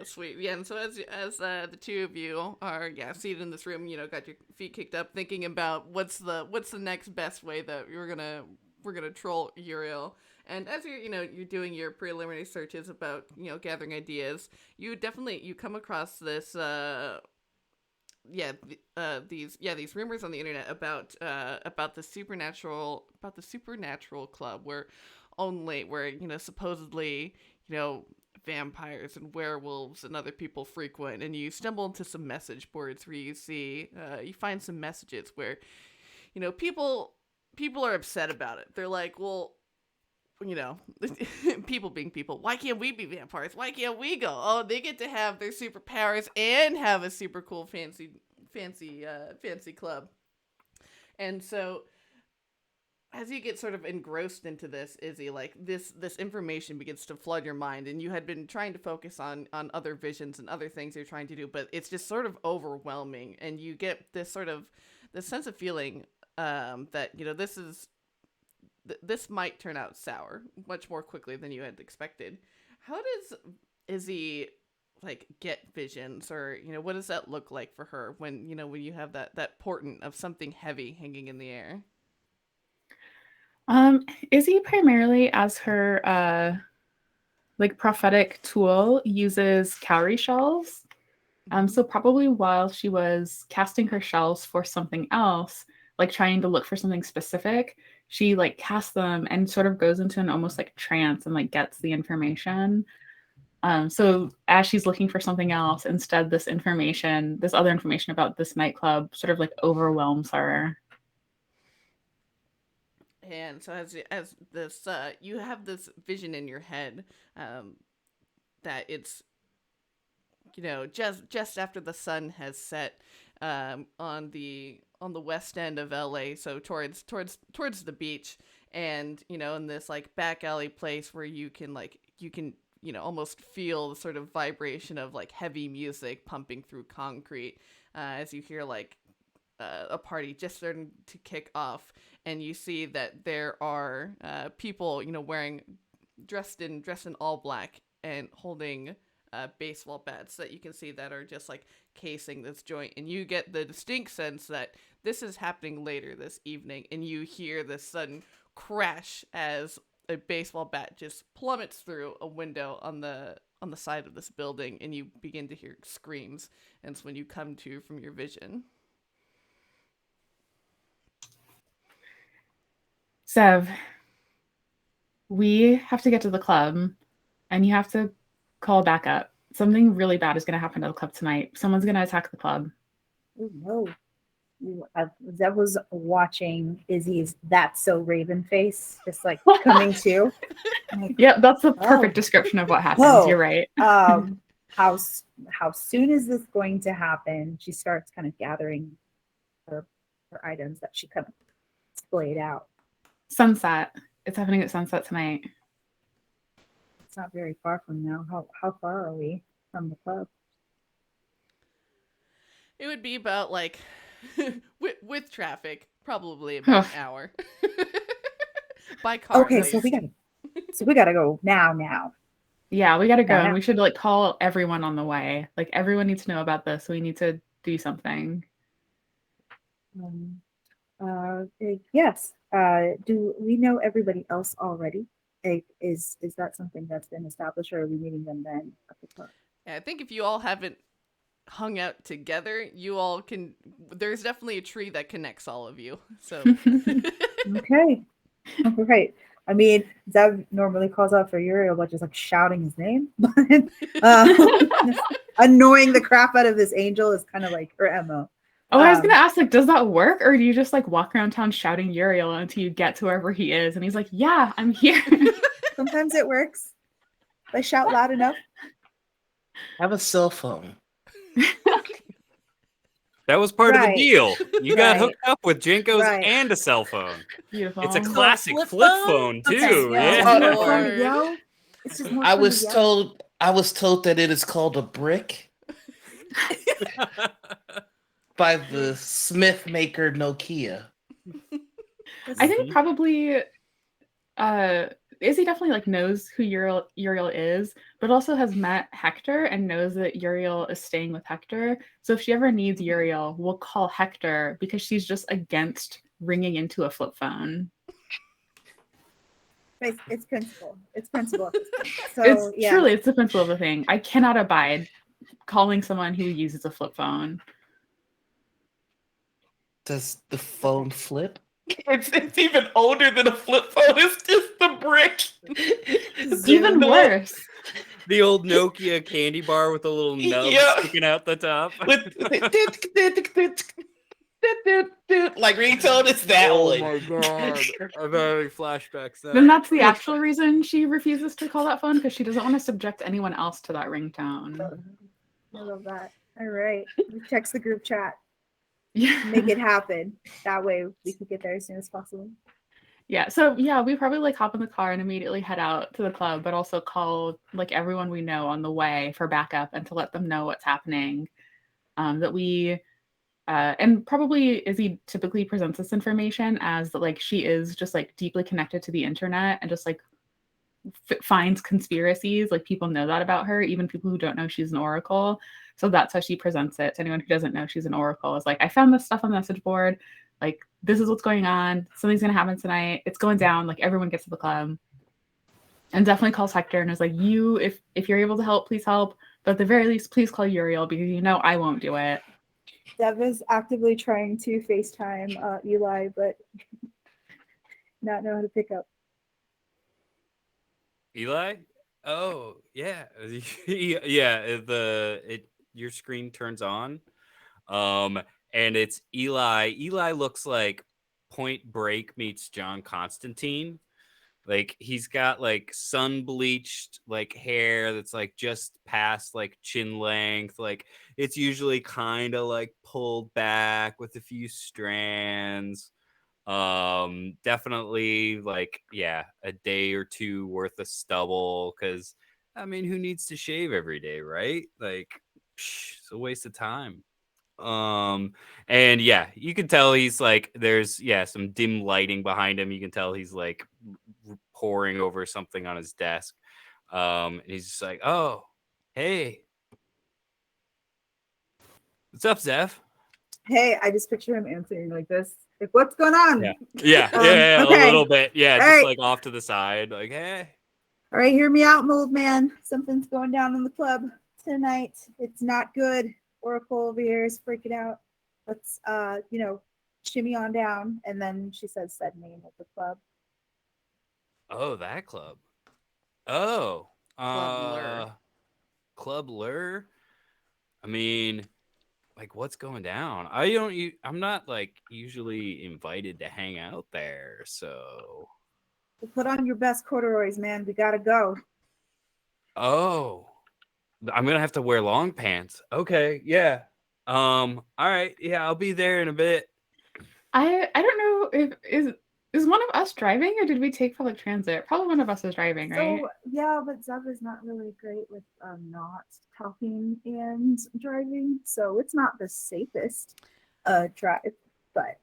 Sweet. Yeah, and so as the two of you are seated in this room, got your feet kicked up, thinking about what's the next best way that we're gonna troll Uriel. And as you're doing your preliminary searches about gathering ideas, you come across this these rumors on the internet about the supernatural club where supposedly vampires and werewolves and other people frequent, and you stumble into some message boards where you find some messages where people are upset about it. They're like, well, people being people, why can't we be vampires? Why can't we go? Oh, they get to have their superpowers and have a super cool fancy club. And so as you get sort of engrossed into this, Izzy, like this information begins to flood your mind, and you had been trying to focus on other visions and other things you're trying to do, but it's just sort of overwhelming, and you get this sense of feeling that this might turn out sour much more quickly than you had expected. How does Izzy get visions, or what does that look like for her when you have that portent of something heavy hanging in the air? Izzy primarily as her prophetic tool uses cowrie shells. So probably while she was casting her shells for something else, trying to look for something specific, she casts them and sort of goes into an almost trance and gets the information. So as she's looking for something else, instead this other information about this nightclub sort of overwhelms her. And so as this you have this vision in your head that it's just after the sun has set on the west end of LA, so towards the beach, and in this back alley place where you can almost feel the sort of vibration of heavy music pumping through concrete as you hear a party just starting to kick off, and you see that there are people dressed in all black and holding baseball bats that you can see that are just casing this joint, and you get the distinct sense that this is happening later this evening, and you hear this sudden crash as a baseball bat just plummets through a window on the side of this building, and you begin to hear screams, and it's when you come to from your vision. Sev, we have to get to the club, and you have to call back up. Something really bad is going to happen to the club tonight. Someone's going to attack the club. Oh, no. Zev was watching Izzy's That's So Raven face, just coming to. Yeah, that's the perfect description of what happens. You're right. How soon is this going to happen? She starts kind of gathering her items that she kind of displayed out. Sunset. It's happening at sunset tonight. It's not very far from now. How far are we from the club? It would be about with traffic, probably about an hour. By car. Okay, so we gotta go now. Yeah, we gotta go, and we should call everyone on the way. Everyone needs to know about this. So we need to do something. Yes. Do we know everybody else already? Is that something that's been established, or are we meeting them then at the club? Yeah, I think if you all haven't hung out together, you all can. There's definitely a tree that connects all of you. So okay, right. I mean, Zev normally calls out for Uriel, but just shouting his name, but annoying the crap out of this angel is kind of her MO. Oh, I was gonna ask, does that work, or do you just walk around town shouting Uriel until you get to wherever he is, and he's like, "Yeah, I'm here." Sometimes it works. I shout loud enough. Have a cell phone. That was part of the deal. You got Right. hooked up with Jenko's Right. and a cell phone. Beautiful. It's a classic flip phone too. Okay, Yeah. More fun to yell. It's just more I fun was to yell. told that it is called a brick by the Smith maker Nokia. I think probably Izzy definitely like knows who Uriel is, but also has met Hector and knows that Uriel is staying with Hector. So if she ever needs Uriel, we'll call Hector because she's just against ringing into a flip phone. It's principle. It's principle. So It's yeah. truly, it's the principle of the thing. I cannot abide calling someone who uses a flip phone. Does the phone flip? It's even older than a flip phone. It's just the brick. Even worse. The old Nokia candy bar with a little nub sticking out the top. Like ringtone, it's that Oh one. my god. I'm having flashbacks now. Then that's the actual reason she refuses to call that phone, because she doesn't want to subject anyone else to that ringtone. I love that. All right. We text the group chat. Yeah. Make it happen. That way we can get there as soon as possible. Yeah, so yeah, we probably like hop in the car and immediately head out to the club, but also call like everyone we know on the way for backup and to let them know what's happening. That we and probably Izzy typically presents this information as that like she is just like deeply connected to the internet and just like finds conspiracies. Like people know that about her, even people who don't know she's an oracle. So that's how she presents it to anyone who doesn't know she's an oracle. Is like, I found this stuff on the message board. Like, this is what's going on. Something's gonna happen tonight. It's going down. Like everyone gets to the club. And definitely calls Hector and is like, you, if you're able to help, please help. But at the very least, please call Uriel because you know I won't do it. Dev is actively trying to FaceTime Eli, but not know how to pick up. Eli? Oh, yeah. Yeah, your screen turns on. And it's Eli. Eli looks like Point Break meets John Constantine. Like he's got like sun bleached like hair that's like just past like chin length. Like it's usually kind of like pulled back with a few strands. Definitely like, yeah, a day or two worth of stubble. Cause I mean, who needs to shave every day, right? Like, it's a waste of time. And yeah, you can tell he's like, there's some dim lighting behind him. You can tell he's like poring over something on his desk. And he's just like, oh, hey, what's up, Zev? Hey, I just picture him answering like this. Like, what's going on? Yeah, Okay. a little bit. Yeah, All just right. like off to the side. Like, hey. All right, hear me out, mold man. Something's going down in the club tonight. It's not good. Oracle over here is freaking out. Let's shimmy on down. And then she says said name of the club. Oh, that club. Oh. Club Lure. Club Lure? I mean, like what's going down? I'm not like usually invited to hang out there, so Put on your best corduroys, man. We gotta go. oh, I'm gonna have to wear long pants. Okay, yeah. All right, yeah, I'll be there in a bit. I don't know if is one of us driving or did we take public transit? Probably one of us is driving, right? So yeah, but Zev is not really great with not talking and driving, so it's not the safest drive. But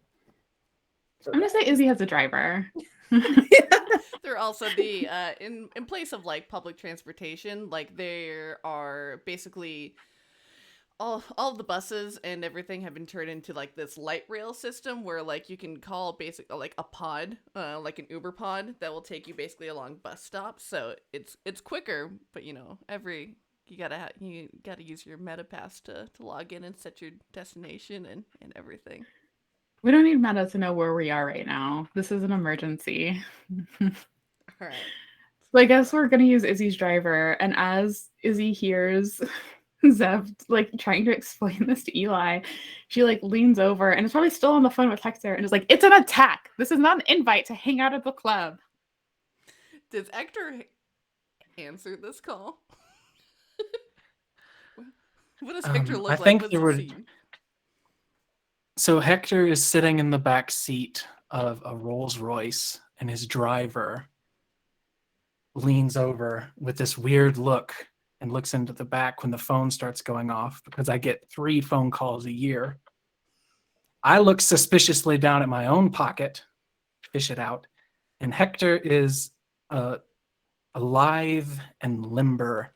I'm gonna say Izzy has a driver. There are also the in place of like public transportation, like there are basically all of the buses and everything have been turned into like this light rail system where like you can call basically like a pod, like an Uber pod that will take you basically along bus stops. So it's quicker, but you gotta use your MetaPass to log in and set your destination and everything. We don't need Meta to know where we are right now. This is an emergency. All right. So I guess we're gonna use Izzy's driver, and as Izzy hears Zev like trying to explain this to Eli, she like leans over and is probably still on the phone with Hector and is like, "It's an attack. This is not an invite to hang out at the club." Does Hector answer this call? What does Hector look I like? think What's there the were- scene? So Hector is sitting in the back seat of a Rolls Royce, and his driver leans over with this weird look and looks into the back when the phone starts going off, because I get 3 phone calls a year. I look suspiciously down at my own pocket, fish it out, and Hector is alive and limber.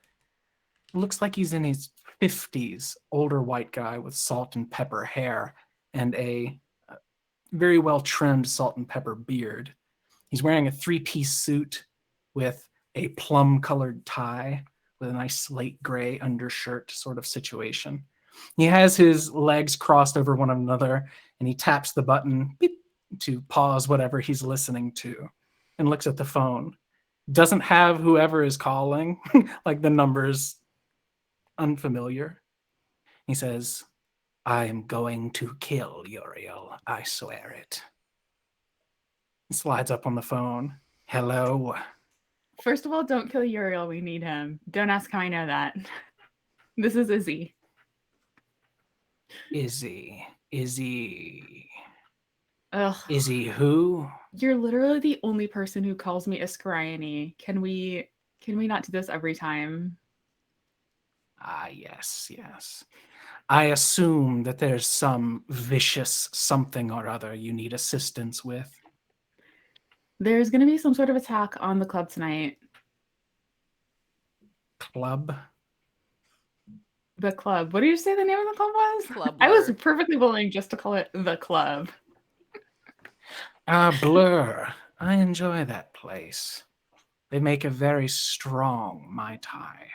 Looks like he's in his 50s, older white guy with salt and pepper hair and a very well trimmed salt and pepper beard. He's wearing a 3-piece suit with a plum colored tie with a nice slate gray undershirt sort of situation. He has his legs crossed over one another and he taps the button beep, to pause whatever he's listening to and looks at the phone. Doesn't have whoever is calling, like the number's unfamiliar. He says, "I am going to kill Uriel, I swear it." He slides up on the phone. "Hello." First of all, don't kill Uriel. We need him. Don't ask how I know that. This is Izzy. Izzy. Ugh. Izzy who? You're literally the only person who calls me a Scryony. Can we not do this every time? Ah, yes. I assume that there's some vicious something or other you need assistance with. There's going to be some sort of attack on the club tonight. Club? The club. What did you say the name of the club was? Club I was Blur. perfectly willing just to call it the club. Blur. I enjoy that place. They make a very strong Mai Tai.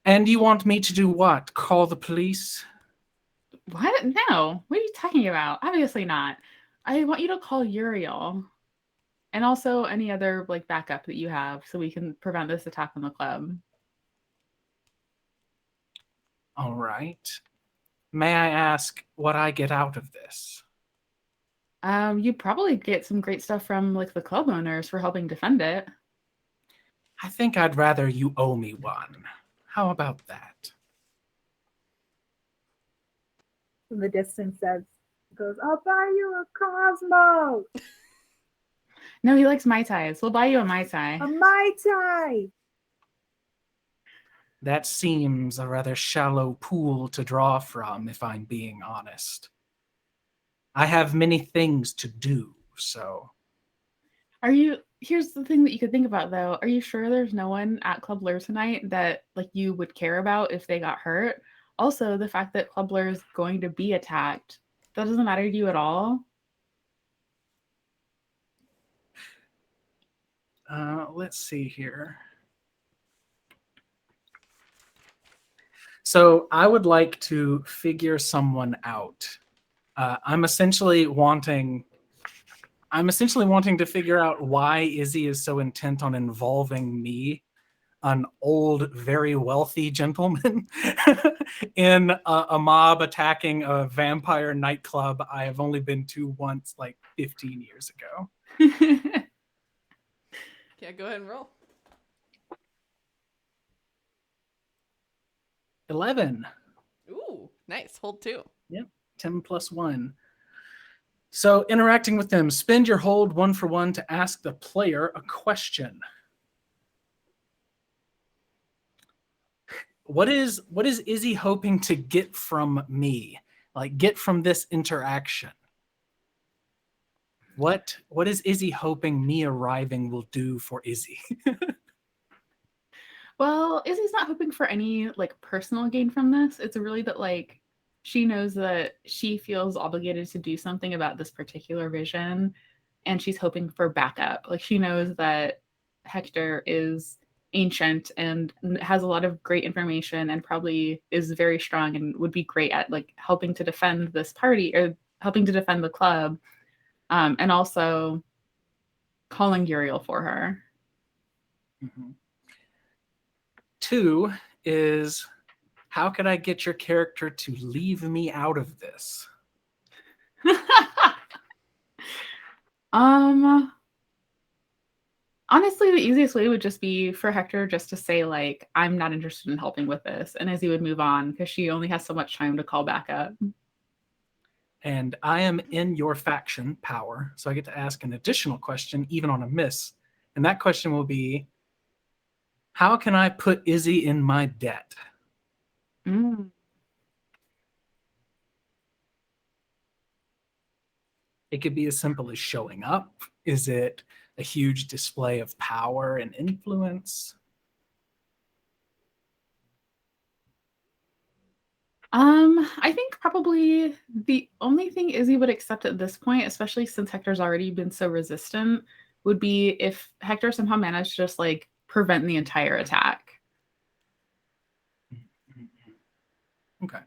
And you want me to do what? Call the police? What? No. What are you talking about? Obviously not. I want you to call Uriel. And also any other like backup that you have so we can prevent this attack on the club. All right. May I ask what I get out of this? You probably get some great stuff from like the club owners for helping defend it. I think I'd rather you owe me one. How about that? From the distance goes, "I'll buy you a Cosmo, No, he likes Mai Tais. We'll buy you a Mai Tai. a Mai Tai." That seems a rather shallow pool to draw from, if I'm being honest. I have many things to do, so... Here's the thing that you could think about though. Are you sure there's no one at Club Blur tonight that like you would care about if they got hurt? Also, the fact that Club Blur is going to be attacked, that doesn't matter to you at all? Let's see here. So I would like to figure someone out. I'm essentially wanting to figure out why Izzy is so intent on involving me, an old, very wealthy gentleman, in a mob attacking a vampire nightclub I have only been to once, like 15 years ago. Yeah, go ahead and roll. 11. Ooh, nice. Hold 2. 10 plus 1. So interacting with them, spend your hold 1 for 1 to ask the player a question. What is Izzy hoping to get from me? Like, get from this interaction? What is Izzy hoping me arriving will do for Izzy? Well, Izzy's not hoping for any like personal gain from this. It's really that like she knows that she feels obligated to do something about this particular vision, and she's hoping for backup. Like she knows that Hector is ancient and has a lot of great information and probably is very strong and would be great at like helping to defend this party or helping to defend the club, and also calling Uriel for her. Mm-hmm. 2 is, how could I get your character to leave me out of this? Honestly, the easiest way would just be for Hector just to say like, I'm not interested in helping with this, and Izzy would move on because she only has so much time to call back up. And I am in your faction, Power, so I get to ask an additional question even on a miss. And that question will be, how can I put Izzy in my debt? Mm. It could be as simple as showing up. Is it a huge display of power and influence? I think probably the only thing Izzy would accept at this point, especially since Hector's already been so resistant, would be if Hector somehow managed to just like prevent the entire attack. Okay.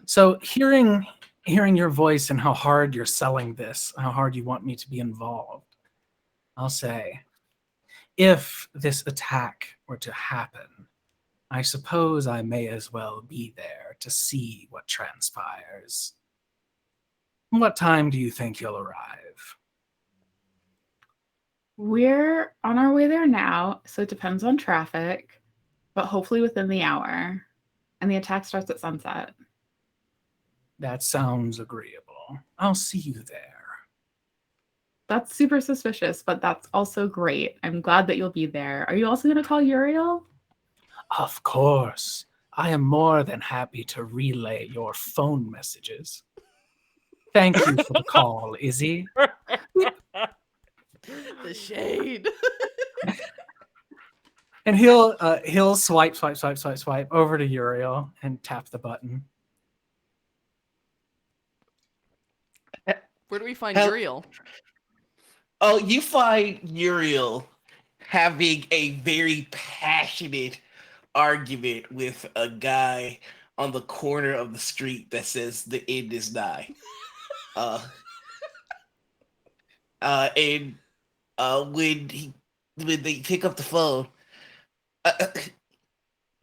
So hearing your voice and how hard you're selling this, how hard you want me to be involved, I'll say, if this attack were to happen, I suppose I may as well be there to see what transpires. What time do you think you'll arrive? We're on our way there now, so it depends on traffic, but hopefully within the hour. And the attack starts at sunset. That sounds agreeable. I'll see you there. That's super suspicious, but that's also great. I'm glad that you'll be there. Are you also going to call Uriel? Of course. I am more than happy to relay your phone messages. Thank you for the call, Izzy. The shade. And he'll swipe over to Uriel and tap the button. Where do we find Hel- Uriel? Oh, you find Uriel having a very passionate argument with a guy on the corner of the street that says the end is nigh. And when they pick up the phone,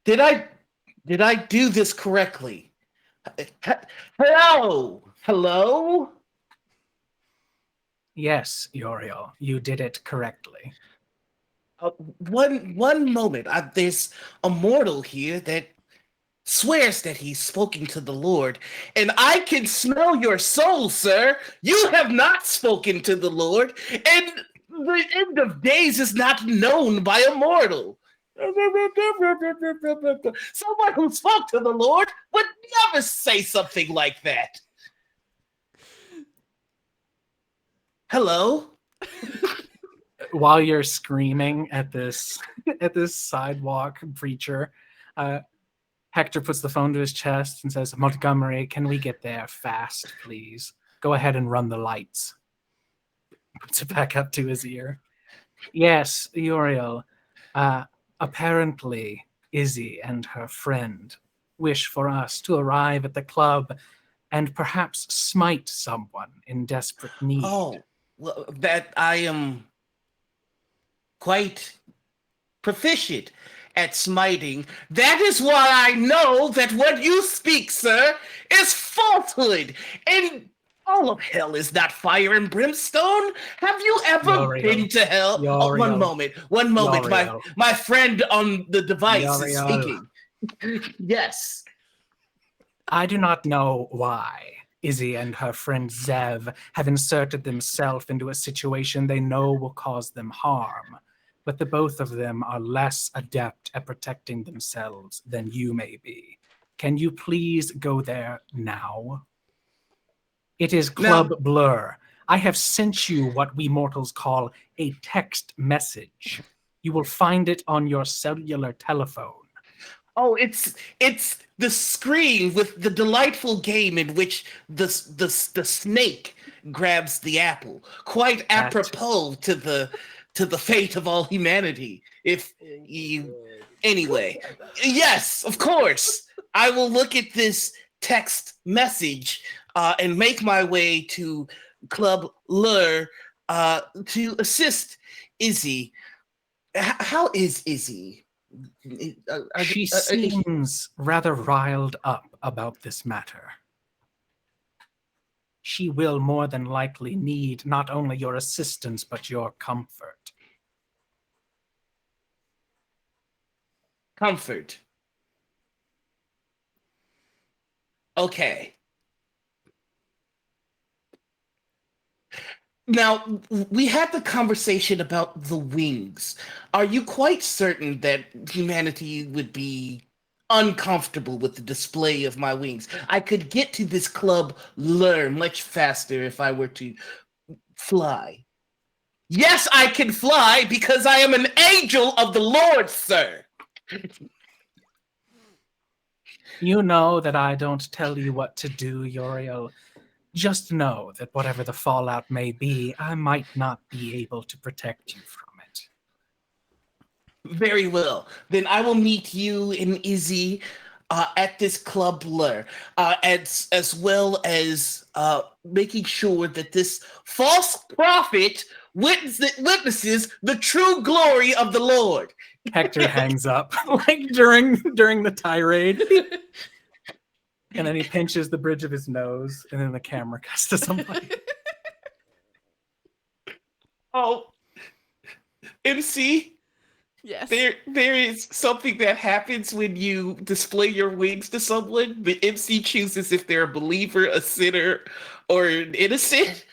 did I do this correctly? Hello? Yes, Uriel, you did it correctly. One moment. There's a mortal here that swears that he's spoken to the Lord, and I can smell your soul, sir. You have not spoken to the Lord, and the end of days is not known by a mortal. Someone who spoke to the Lord would never say something like that. Hello? While you're screaming at this sidewalk preacher, Hector puts the phone to his chest and says, Montgomery, can we get there fast, please? Go ahead and run the lights. Puts it back up to his ear. Yes, Uriel. Apparently, Izzy and her friend wish for us to arrive at the club and perhaps smite someone in desperate need. Oh, well, that I am quite proficient at smiting. That is why I know that what you speak, sir, is falsehood. And all of hell is not fire and brimstone. Have you ever Uriel. been to hell? Oh, Uriel. one moment. Uriel. My friend on the device is Uriel. speaking. Yes. I do not know why Izzy and her friend Zev have inserted themselves into a situation they know will cause them harm, but the both of them are less adept at protecting themselves than you may be. Can you please go there now? It is Club Blur. I have sent you what we mortals call a text message. You will find it on your cellular telephone. Oh, it's the screen with the delightful game in which the snake grabs the apple. Quite apropos to the fate of all humanity. If you anyway, yes, of course, I will look at this text message and make my way to Club Lure to assist Izzy. How is Izzy? She seems rather riled up about this matter. She will more than likely need not only your assistance, but your comfort. Comfort. Okay. Now, we had the conversation about the wings. Are you quite certain that humanity would be uncomfortable with the display of my wings? I could get to this club Lure much faster if I were to fly. Yes, I can fly because I am an angel of the Lord, sir. You know that I don't tell you what to do, Uriel. Just know that whatever the fallout may be, I might not be able to protect you from it. Very well. Then I will meet you and Izzy at this club blur, as well as making sure that this false prophet witnesses the true glory of the Lord. Hector hangs up like during the tirade. And then he pinches the bridge of his nose, and then the camera cuts to somebody. Oh, MC, Yes. there is something that happens when you display your wings to someone. The MC chooses if they're a believer, a sinner, or an innocent.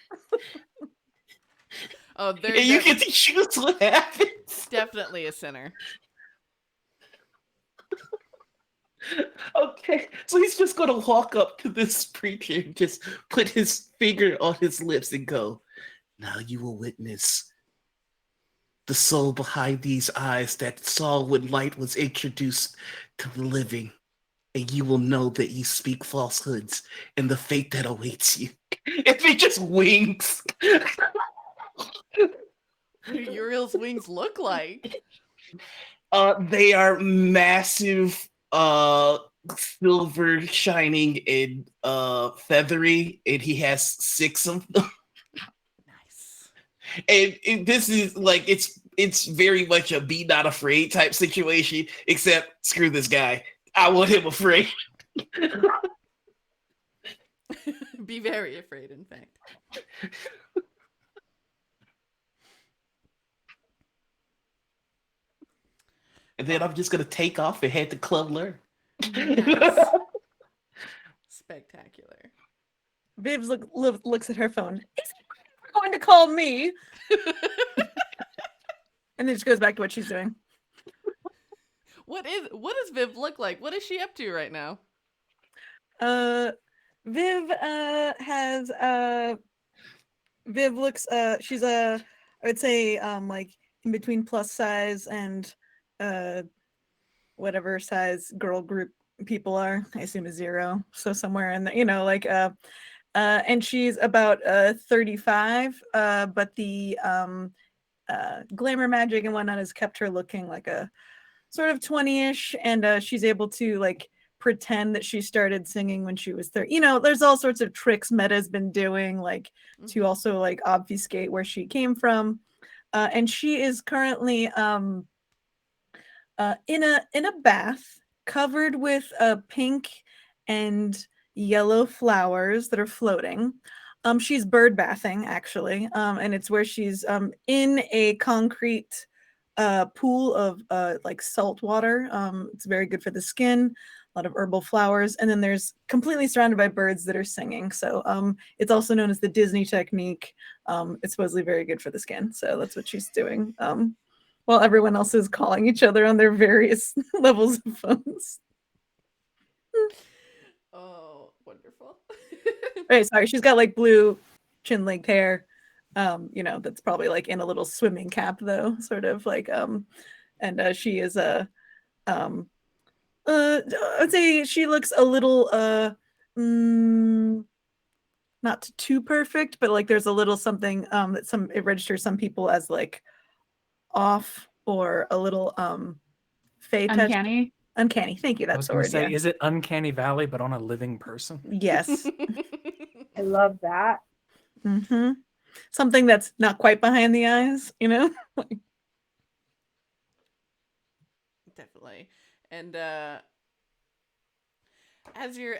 Oh, they're And you get to choose what happens. definitely a sinner. Okay, so he's just gonna walk up to this preacher and just put his finger on his lips and go, "Now you will witness the soul behind these eyes that saw when light was introduced to the living, and you will know that you speak falsehoods and the fate that awaits you." If he just winks. What do Uriel's wings look like? They are massive, silver shining and feathery, and he has 6 of them. Nice. And this is like it's very much a be not afraid type situation, except screw this guy. I want him afraid. Be very afraid, in fact. And then I'm just gonna take off and head to Club Learn. Nice. Spectacular. Viv looks at her phone. Is he going to call me? And then she goes back to what she's doing. What does Viv look like? What is she up to right now? Viv Viv looks she's I would say like in between plus size and whatever size girl group people are. I assume a 0. So somewhere in the and she's about 35, but the glamour magic and whatnot has kept her looking like a sort of 20-ish, and she's able to like pretend that she started singing when she was 30. There's all sorts of tricks Meta's been doing, like to also like obfuscate where she came from. And she is currently in a bath covered with pink and yellow flowers that are floating. She's bird bathing actually, and it's where she's in a concrete pool of like salt water. It's very good for the skin. A lot of herbal flowers, and then there's completely surrounded by birds that are singing. So it's also known as the Disney technique. It's supposedly very good for the skin. So that's what she's doing. While everyone else is calling each other on their various levels of phones. Oh, wonderful. Right, sorry, she's got like blue chin length hair. That's probably like in a little swimming cap though, sort of like and she is I'd say she looks a little not too perfect, but like there's a little something that it registers some people as like off or a little fey touch. Uncanny. Thank you. I That's was the going word. to say, Yeah. is it Uncanny Valley, but on a living person? Yes. I love that. Mm-hmm. Something that's not quite behind the eyes, Definitely. And as you're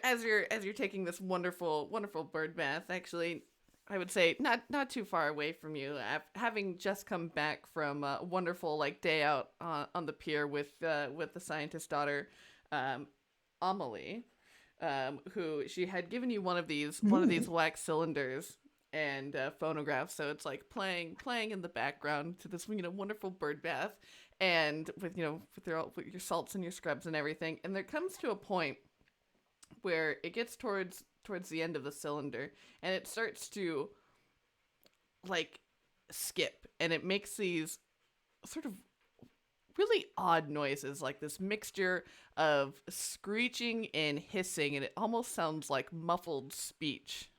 taking this wonderful bird bath, actually, I would say not too far away from you, having just come back from a wonderful like day out on the pier with the scientist daughter, Amelie, who she had given you one of these wax cylinders and phonographs, so it's like playing in the background to this wonderful bird bath, and with your salts and your scrubs and everything, and there comes to a point where it gets towards the end of the cylinder, and it starts to like skip, and it makes these sort of really odd noises, like this mixture of screeching and hissing, and it almost sounds like muffled speech.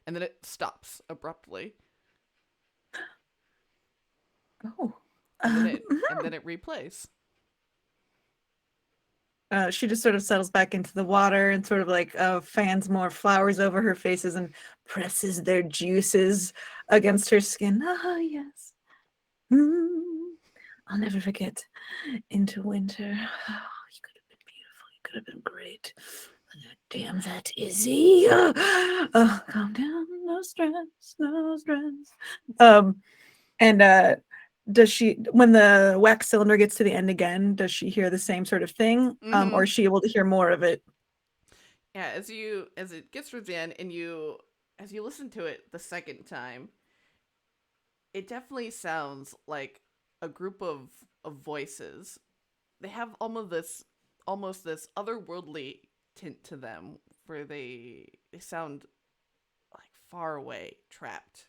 And then it stops abruptly, Oh. and then it replays. She just sort of settles back into the water and sort of like fans more flowers over her faces and presses their juices against her skin. Ah, yes. I'll never forget Into Winter. Oh, you could have been beautiful. You could have been great. Damn that Izzy. Oh, calm down. No stress. No stress. And does she, when the wax cylinder gets to the end again, does she hear the same sort of thing? Or is she able to hear more of it? Yeah, as it gets towards the end, and as you listen to it the second time, it definitely sounds like a group of voices. They have almost this otherworldly tint to them, where they sound like far away, trapped,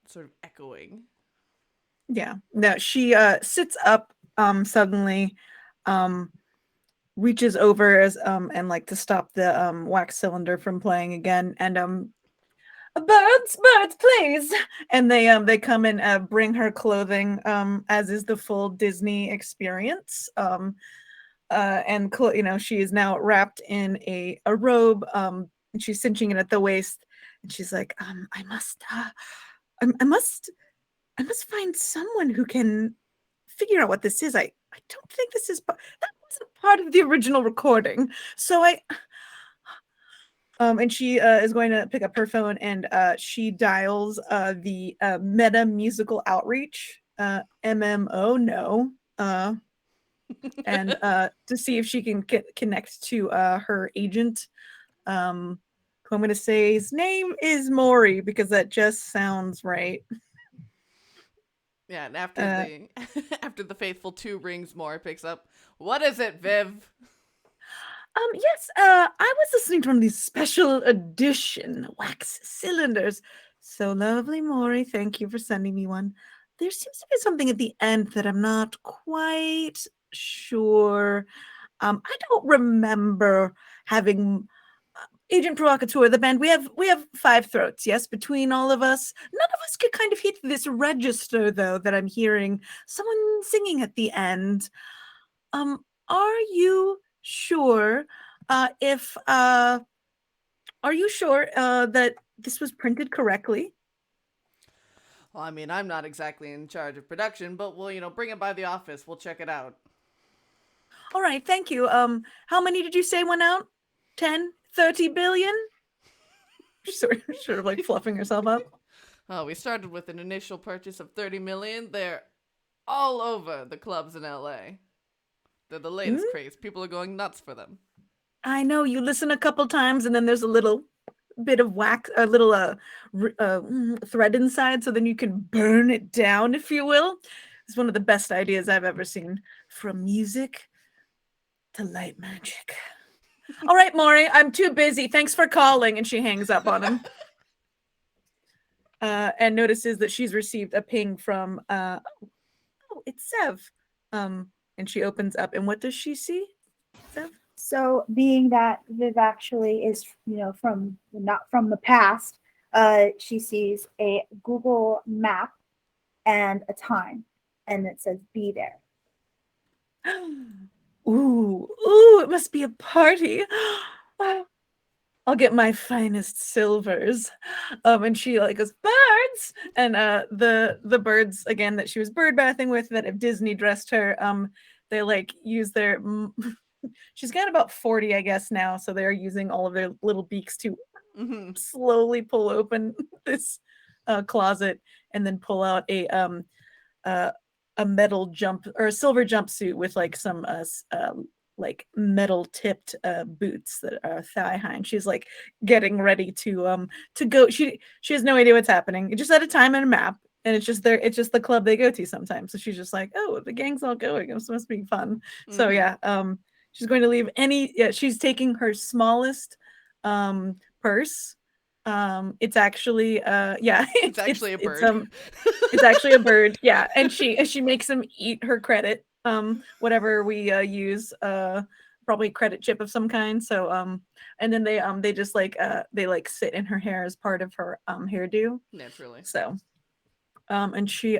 sort of echoing. Yeah. No, she sits up suddenly, reaches over as and like to stop the wax cylinder from playing again, and birds, please. And they come and bring her clothing, as is the full Disney experience. And she is now wrapped in a robe, and she's cinching it at the waist, and she's like, I must find someone who can figure out what this is. I don't think this is that wasn't part of the original recording. So and she is going to pick up her phone, and she dials the Meta Musical Outreach, MMO, no, and to see if she can connect to her agent, who I'm going to say his name is Maury, because that just sounds right. Yeah, and after the faithful 2 rings, Moore picks up. What is it, Viv? Yes, I was listening to one of these special edition wax cylinders. So lovely, Maury. Thank you for sending me one. There seems to be something at the end that I'm not quite sure. I don't remember having Agent Provocateur, the band. We have 5 throats, yes, between all of us. None of us could kind of hit this register, though, that I'm hearing someone singing at the end. Are you sure are you sure that this was printed correctly? Well, I mean, I'm not exactly in charge of production, but we'll, bring it by the office. We'll check it out. All right, thank you. How many did you say went out? 10, 30 billion? sort of like fluffing herself up. Oh, we started with an initial purchase of 30 million. They're all over the clubs in LA. They're the latest craze. People are going nuts for them. I know, you listen a couple times and then there's a little bit of wax, a little thread inside, so then you can burn it down, if you will. It's one of the best ideas I've ever seen. From music to light magic. All right, Maury, I'm too busy. Thanks for calling. And she hangs up on him. And notices that she's received a ping from it's Sev. And she opens up, and what does she see, Sev? So being that Viv actually is, from not from the past, she sees a Google map and a time, and it says be there. Ooh, it must be a party. Wow. I'll get my finest silvers. And she goes, birds. And the birds again that she was bird bathing with, that have Disney dressed her, they use their she's got about 40, I guess, now, so they're using all of their little beaks to slowly pull open this closet, and then pull out a metal or a silver jumpsuit with some metal tipped boots that are thigh high, and she's getting ready to go. She has no idea what's happening. It just had a time and a map, and it's just the club they go to sometimes. So she's just like, oh, the gang's all going. It must be fun. So yeah, she's going to leave she's taking her smallest purse It's actually yeah, It's actually a bird. It's actually a bird. Yeah, and she makes him eat her credit. Whatever we use, probably credit chip of some kind. So and then they just like they like sit in her hair as part of her hairdo. Naturally. So and she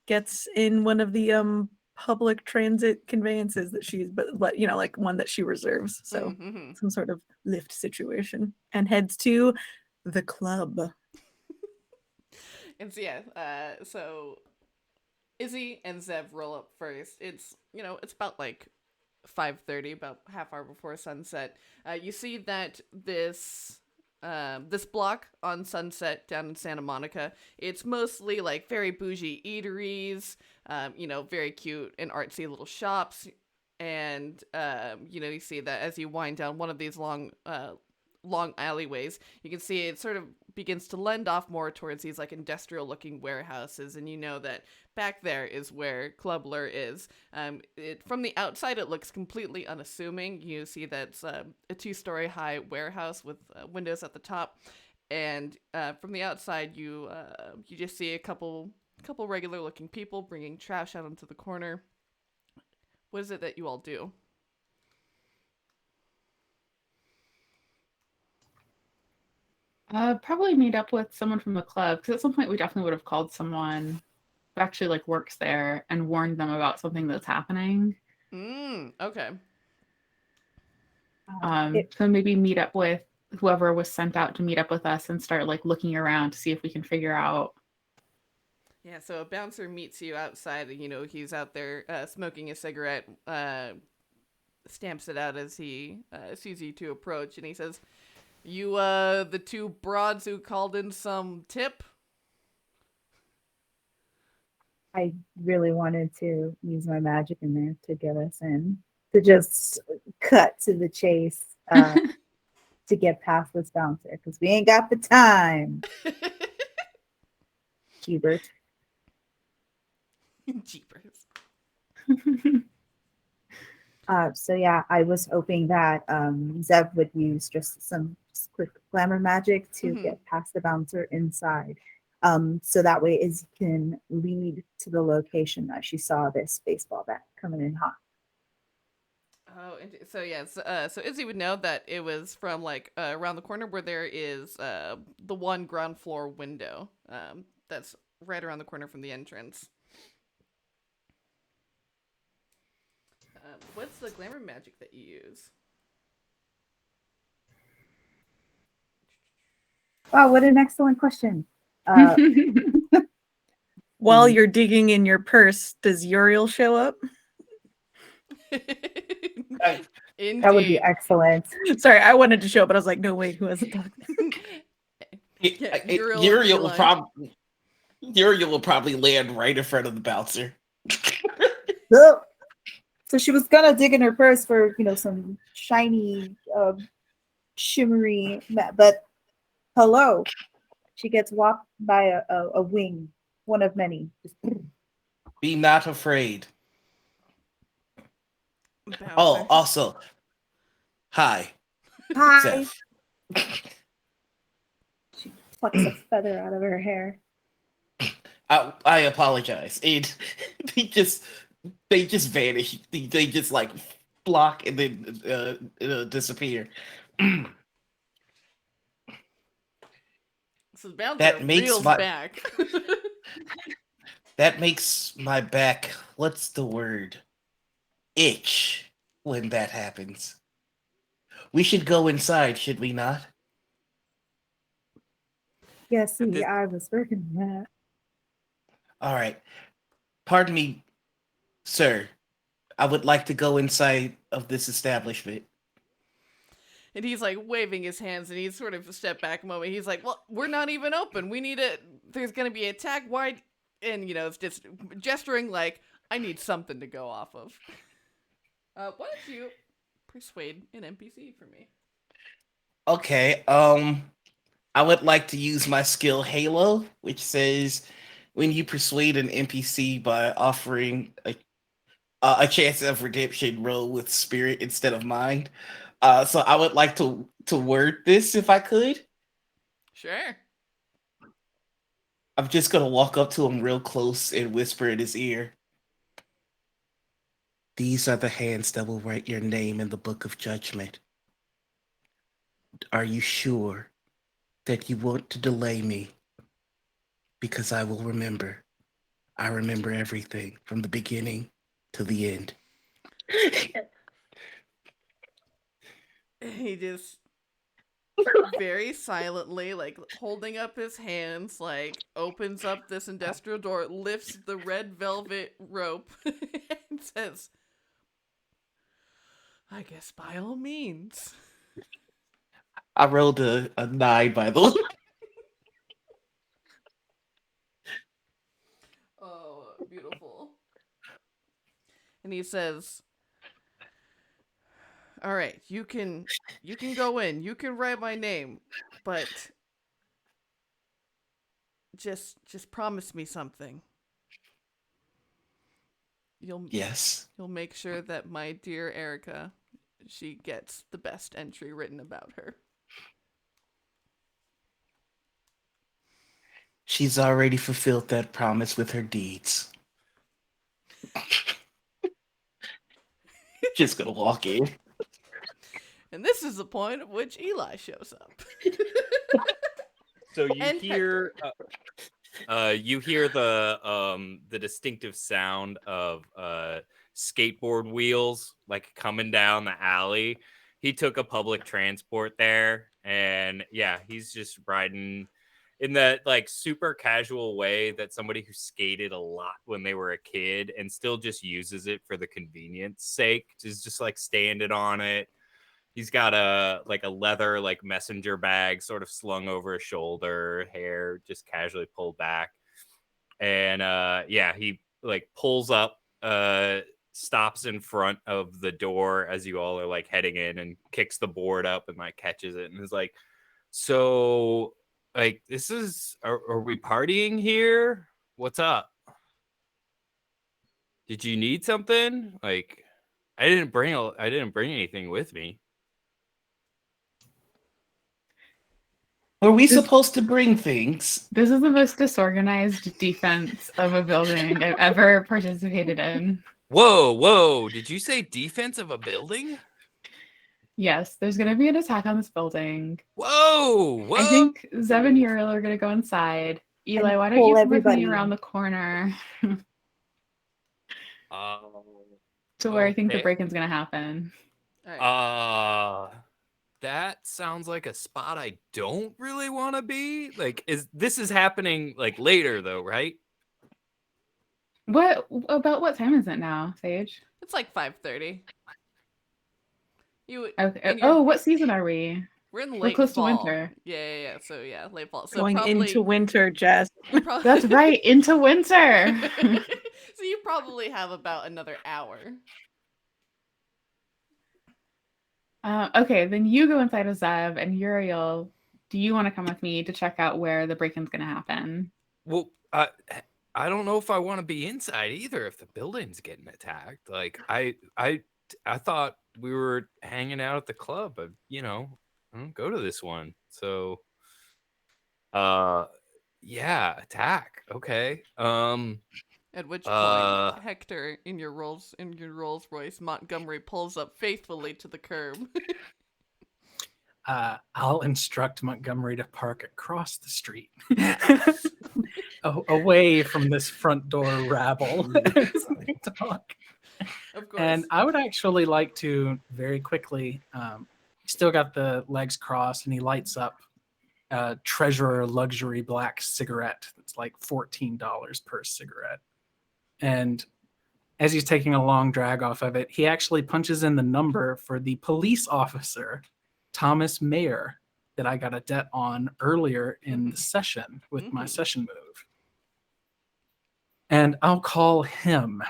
gets in one of the public transit conveyances that she's but you know, like one that she reserves. So Mm-hmm. some sort of lift situation, and heads to the club. And so yeah, so Izzy and Zev roll up first. It's it's about like 5:30, about half hour before sunset. You see that this block on Sunset down in Santa Monica, it's mostly like very bougie eateries, very cute and artsy little shops, and you see that as you wind down one of these long alleyways, you can see it sort of begins to lend off more towards these like industrial looking warehouses, and you know that back there is where Clubbler is. From the outside it looks completely unassuming. You see that's a 2-story high warehouse with windows at the top, and from the outside you just see a couple regular looking people bringing trash out into the corner. What is it that you all do? Probably meet up with someone from the club, because at some point we definitely would have called someone who actually like works there and warned them about something that's happening. Okay. So maybe meet up with whoever was sent out to meet up with us and start like looking around to see if we can figure out. Yeah, so a bouncer meets you outside, and he's out there smoking a cigarette, stamps it out as he sees you to approach, and he says, "You, the two broads who called in some tip?" I really wanted to use my magic in there to get us in, to just cut to the chase, to get past this bouncer, because we ain't got the time. Hubert. Jeepers. So yeah, I was hoping that Zev would use just some quick glamour magic to get past the bouncer inside. So that way Izzy can lead to the location that she saw this baseball bat coming in hot. Oh, and so yes, so Izzy would know that it was from like around the corner where there is the one ground floor window. That's right around the corner from the entrance. What's the glamour magic that you use? Wow, what an excellent question. While you're digging in your purse, does Uriel show up? Indeed. That would be excellent. Sorry, I wanted to show up, but I was like, no, wait, who hasn't talked? Yeah, Uriel will probably land right in front of the bouncer. So she was gonna dig in her purse for some shiny, shimmery, but hello, she gets walked by a wing, one of many. Be not afraid. Bouncer. Oh, also, hi. Hi. Seth. She plucks a feather out of her hair. I apologize. They just vanish. They just like block and then disappear. So the bouncer That makes reels my- back. That makes my back, what's the word? Itch when that happens. We should go inside, should we not? Yes, see, I was working on that. All right. Pardon me, sir. I would like to go inside of this establishment. And he's like waving his hands, and he's sort of a step back a moment. He's like, "Well, we're not even open. We need it. There's gonna be attack wide," and it's just gesturing like, "I need something to go off of." Why don't you persuade an NPC for me? Okay. I would like to use my skill Halo, which says when you persuade an NPC by offering a chance of redemption, roll with spirit instead of mind. So I would like to word this if I could. Sure. I'm just gonna walk up to him real close and whisper in his ear. These are the hands that will write your name in the book of judgment. Are you sure that you want to delay me? Because I will remember. I remember everything from the beginning to the end. He just very silently, like holding up his hands, like opens up this industrial door, lifts the red velvet rope, and says, I guess by all means. I rolled a 9, by the way. Oh, beautiful. And he says, all right, you can go in, you can write my name, but just promise me something. Yes. You'll make sure that my dear Erica, she gets the best entry written about her. She's already fulfilled that promise with her deeds. Just gonna walk in. And this is the point at which Eli shows up. So you And hear the distinctive sound of skateboard wheels like coming down the alley. He took a public transport there, and yeah, he's just riding in that like super casual way that somebody who skated a lot when they were a kid and still just uses it for the convenience sake, just like standing on it. He's got a leather like messenger bag sort of slung over his shoulder, hair just casually pulled back. And yeah, he like pulls up, stops in front of the door as you all are like heading in, and kicks the board up and like catches it and is like, so like this is are we partying here? What's up? Did you need something? Like I didn't bring anything with me. Were we supposed to bring things? This is the most disorganized defense of a building I've ever participated in. Whoa, did you say defense of a building? Yes, there's going to be an attack on this building. Whoa. I think Zeb and Uriel are going to go inside. Eli, And why don't you pull come with me everybody around in. the corner to where I think the okay. break-in's going to happen? all right. That sounds like a spot I don't really want to be. Like, this is happening like later though, right? What time is it now, Sage? It's like 5:30. You Okay. and you're- Oh, what season are we? we're in we're late close to fall. winter. Yeah. So yeah, late fall. So Going probably, into winter, Jess. you probably That's right, into winter. So you probably have about another hour. Okay, then you go inside with Zeb, and Uriel, do you want to come with me to check out where the break-in's going to happen? Well, I don't know if I want to be inside either if the building's getting attacked. Like I thought we were hanging out at the club, but I don't go to this one. So yeah, attack. Okay. At which point, Hector, in your Rolls Royce, Montgomery pulls up faithfully to the curb. I'll instruct Montgomery to park across the street, away from this front door rabble. as they talk. Of course. And I would actually like to very quickly. He's still got the legs crossed, and he lights up a Treasurer Luxury Black cigarette. That's like $14 per cigarette. And as he's taking a long drag off of it, he actually punches in the number for the police officer, Thomas Mayer, that I got a debt on earlier in the session with my session move. And I'll call him.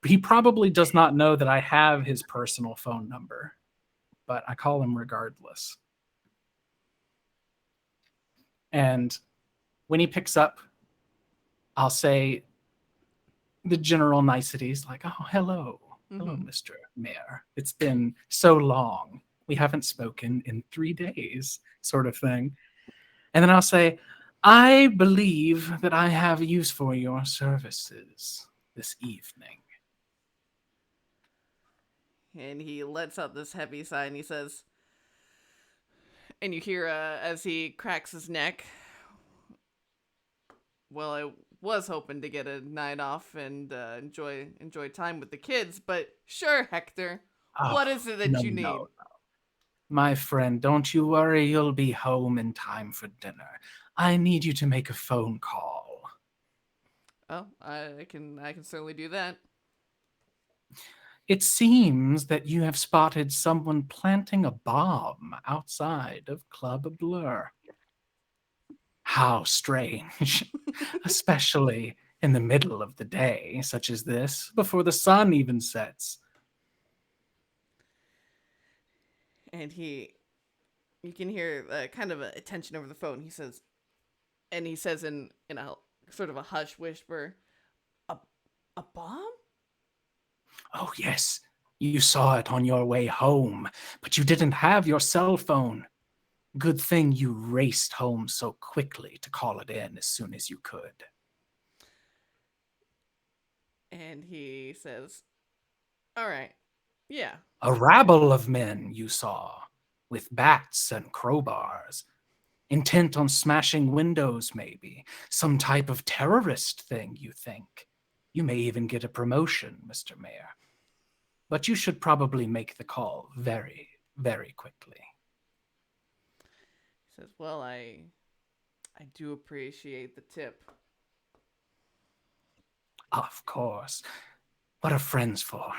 He probably does not know that I have his personal phone number, but I call him regardless. And when he picks up, I'll say the general niceties like, oh, hello, Mr. Mayor. It's been so long. We haven't spoken in 3 days, sort of thing. And then I'll say, I believe that I have use for your services this evening. And he lets out this heavy sigh and he says, and you hear as he cracks his neck, well, I was hoping to get a night off and enjoy time with the kids, but sure, Hector. What is it that you need? No. My friend, don't you worry, you'll be home in time for dinner. I need you to make a phone call. Oh, I can certainly do that. It seems that you have spotted someone planting a bomb outside of Club Blur. How strange, especially in the middle of the day, such as this, before the sun even sets. And you can hear kind of a tension over the phone. He says in a sort of a hush whisper, a bomb? Oh, yes, you saw it on your way home, but you didn't have your cell phone. Good thing you raced home so quickly to call it in as soon as you could. And he says, all right, yeah. A rabble of men you saw, with bats and crowbars, intent on smashing windows maybe, some type of terrorist thing you think. You may even get a promotion, Mr. Mayor. But you should probably make the call very, very quickly. He says, well, I do appreciate the tip. Of course. What are friends for?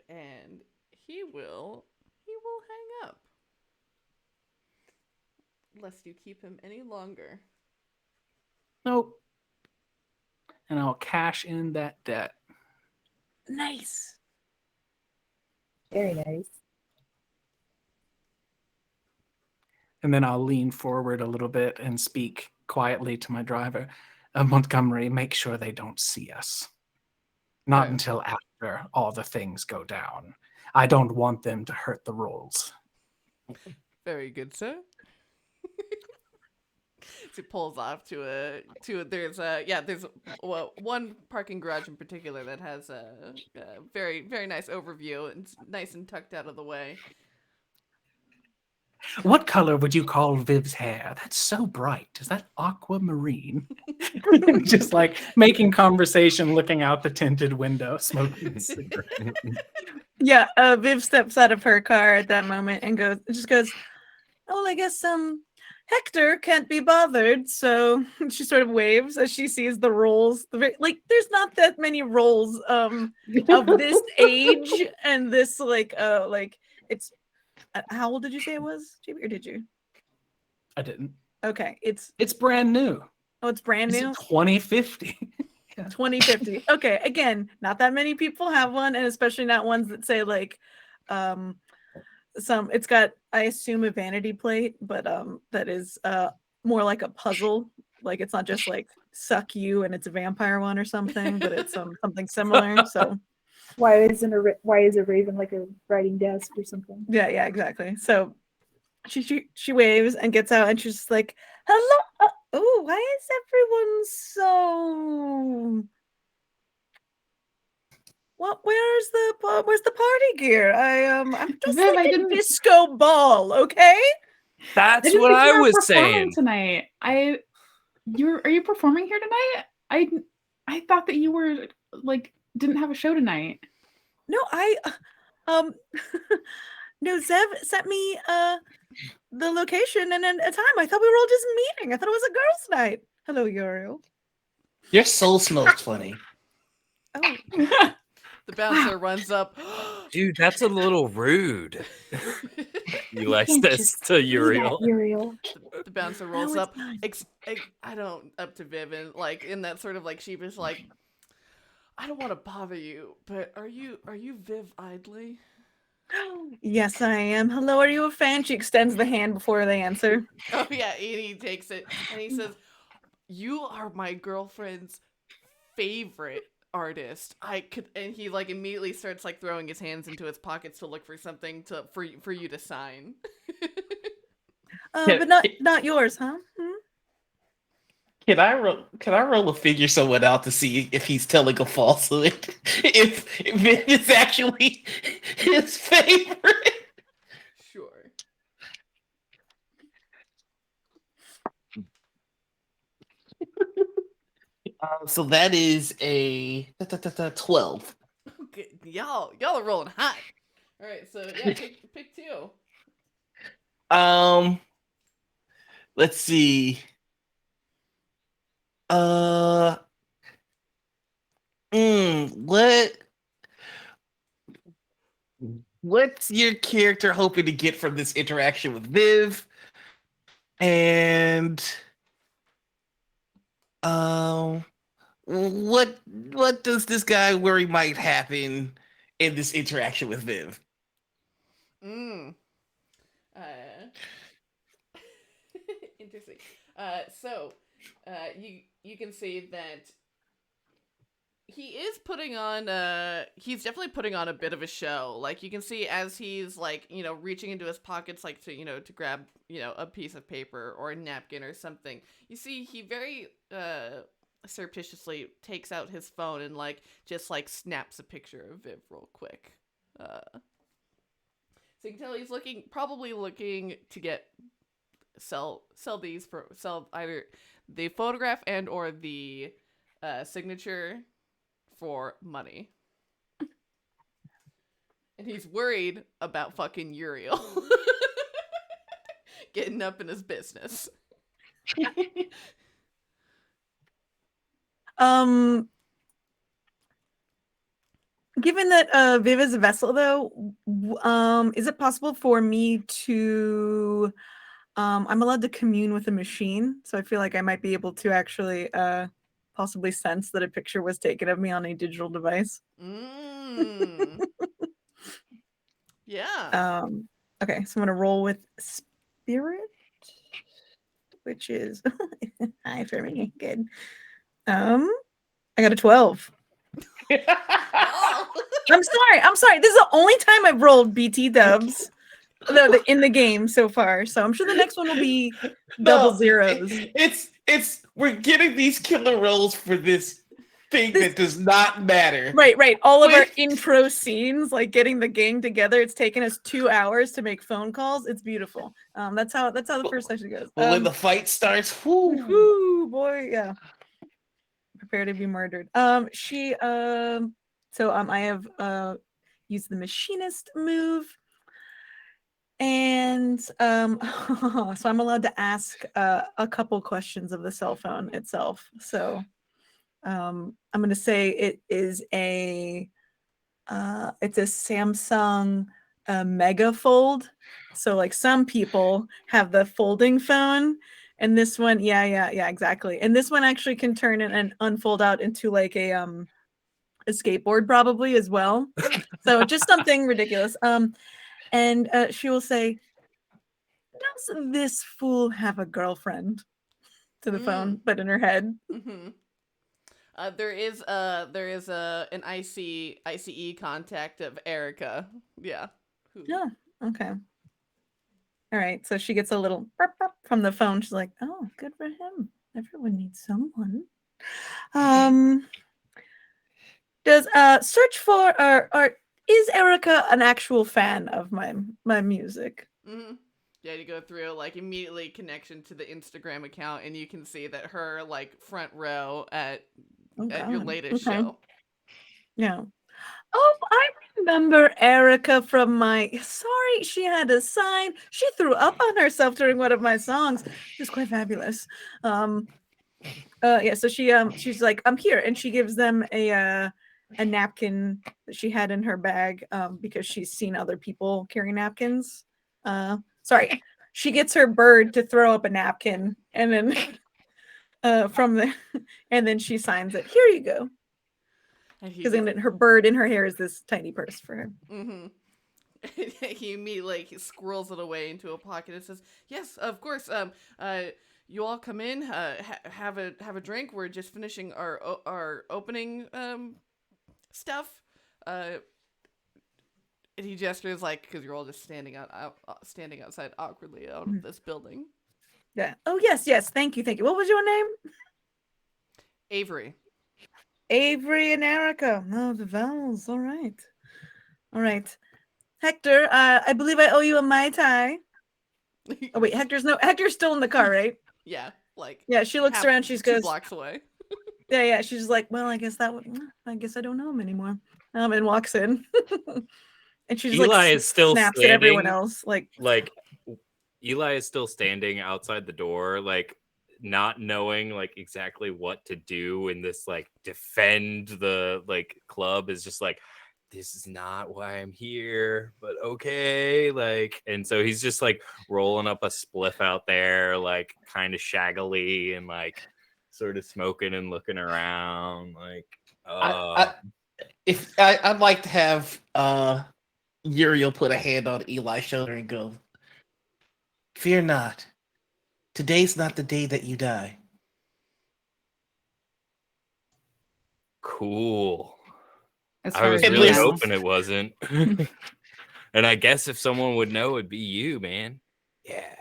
And he will hang up. Lest you keep him any longer. Nope. And I'll cash in that debt. Nice. Very nice. And then I'll lean forward a little bit and speak quietly to my driver. Montgomery, make sure they don't see us. Not Right. until after all the things go down. I don't want them to hurt the rolls. Very good, sir. So he pulls off there's one parking garage in particular that has a very, very nice overview and it's nice and tucked out of the way. What color would you call Viv's hair? That's so bright. Is that aquamarine? Just like making conversation, looking out the tinted window, smoking a cigarette. Yeah, Viv steps out of her car at that moment and goes, oh, I guess Hector can't be bothered, so she sort of waves as she sees the rolls. There's not that many rolls of this age and this it's. How old did you say it was, JB, or did you? I didn't. Okay, it's brand new. Oh, it's brand Is new. it 2050? 2050. Okay, again, not that many people have one, and especially not ones that say it's got, I assume, a vanity plate, but that is more like a puzzle. Like it's not just like suck you and it's a vampire one or something, but it's something similar. So Why is a raven like a writing desk or something? yeah, exactly. So she waves and gets out, and she's just like, "Hello, oh, why is everyone so? Well, where's the party gear? I'm just Viv, like I a didn't- disco ball, okay? That's didn't what think I you were was performing saying. tonight. Are you performing here tonight? I thought that you were didn't have a show tonight. No, no, Zev sent me the location and a time. I thought we were all just meeting. I thought it was a girls' night. Hello, Uriel. Your soul smells funny. Oh, The bouncer runs up. Dude, that's a little rude. Eli can't says just to Uriel. Uriel. The bouncer no, rolls it's up. not. I don't up to Viv and in that sort of sheepish I don't want to bother you, but are you Viv Idley? Yes, I am. Hello, are you a fan? She extends the hand before they answer. Oh yeah, and he takes it and he says, "You are my girlfriend's favorite artist. I could," and he immediately starts throwing his hands into his pockets to look for something for you to sign. Can, but not yours, huh? Hmm? can I roll a figure someone out to see if he's telling a falsehood? If it is actually his favorite. Sure. So that is a 12. Okay, y'all are rolling hot. All right, so yeah, pick two. Let's see. Uh, what what's your character hoping to get from this interaction with Viv? And um, what does this guy worry might happen in this interaction with Viv? Mm. Uh, interesting. So, you can see that he is putting on he's definitely putting on a bit of a show. Like you can see as he's like, reaching into his pockets like to grab, a piece of paper or a napkin or something. You see he very surreptitiously takes out his phone and like just like snaps a picture of Viv real quick. So you can tell he's probably looking to get sell either the photograph and or the signature for money. And he's worried about fucking Uriel getting up in his business. Given that Viv is a vessel, though, is it possible for me to? I'm allowed to commune with a machine, so I feel like I might be able to actually possibly sense that a picture was taken of me on a digital device. Yeah. Okay, so I'm gonna roll with spirit, which is high for me. Good. I got a 12. Oh. I'm sorry. This is the only time I've rolled BT dubs in the game so far. So I'm sure the next one will be double zeros. It's we're getting these killer rolls for this thing that does not matter. Right. All of our intro scenes, like getting the gang together, it's taken us 2 hours to make phone calls. It's beautiful. That's how the first session goes. But when the fight starts, whoo, boy, yeah. Prepare to be murdered. I have used the machinist move. And so I'm allowed to ask a couple questions of the cell phone itself. So I'm going to say it is it's a Samsung Mega Fold. So like some people have the folding phone, and this one, yeah, exactly. And this one actually can turn and unfold out into like a skateboard probably as well. So just something ridiculous. And she will say, "Does this fool have a girlfriend?" To the phone, but in her head. Mm-hmm. There is an ICE contact of Erica. Yeah. Yeah. Okay. All right. So she gets a little burp, burp from the phone. She's like, "Oh, good for him. Everyone needs someone." Does search for or is Erica an actual fan of my music? Mm-hmm. Yeah, you go through like immediately connection to the Instagram account, and you can see that her like front row at your latest show. Yeah. Oh, I remember Erica from sorry, she had a sign. She threw up on herself during one of my songs. It was quite fabulous. Yeah, so she's like, "I'm here," and she gives them a napkin that she had in her bag because she's seen other people carry napkins. Sorry, she gets her bird to throw up a napkin, and then and then she signs it. "Here you go." Because then her bird in her hair is this tiny purse for her. Mm-hmm. He immediately squirrels it away into a pocket and says, "Yes, of course. You all come in. Have a drink. We're just finishing our opening stuff. And he gestures like, because you're all just standing outside awkwardly out of this building. Yeah. Oh yes, yes. Thank you, thank you. What was your name? Avery. Avery and Erica. Oh, the vowels. All right. All right. Hector, I believe I owe you a Mai Tai. Oh wait, Hector's still in the car, right? Yeah, like Yeah, she looks around, she 2 goes, blocks away. yeah, she's like, well, I guess I guess I don't know him anymore. And walks in. And she just Eli like is still snaps at everyone standing, else. Like Eli is still standing outside the door, like not knowing like exactly what to do in this like defend the like club is just like, this is not why I'm here, but okay. Like, and so he's just like rolling up a spliff out there, like kind of shaggily and like sort of smoking and looking around. Like, I'd like to have Uriel put a hand on Eli's shoulder and go, "Fear not. Today's not the day that you die." cool. As I far was as really he knows. hoping it wasn't. And I guess if someone would know, it'd be you, man. Yeah.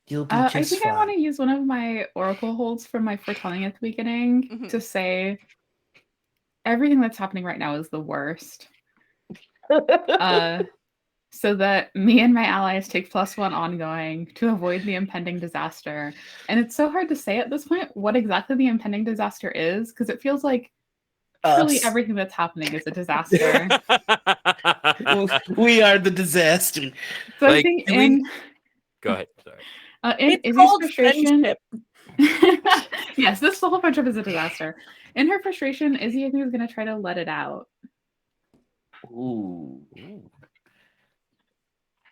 You'll be I just think fine. I want to use one of my oracle holds from my foretelling at the beginning Mhm. to say everything that's happening right now is the worst. So that me and my allies take +1 ongoing to avoid the impending disaster. And it's so hard to say at this point what exactly the impending disaster is, because it feels like truly Us. everything that's happening is a disaster. We are the disaster. So I Like, think doing- Go ahead. Sorry. in it's Izzy's called frustration. friendship. Yes, this whole friendship is a disaster. In her frustration, Izzy, I think, is going to try to let it out. Ooh.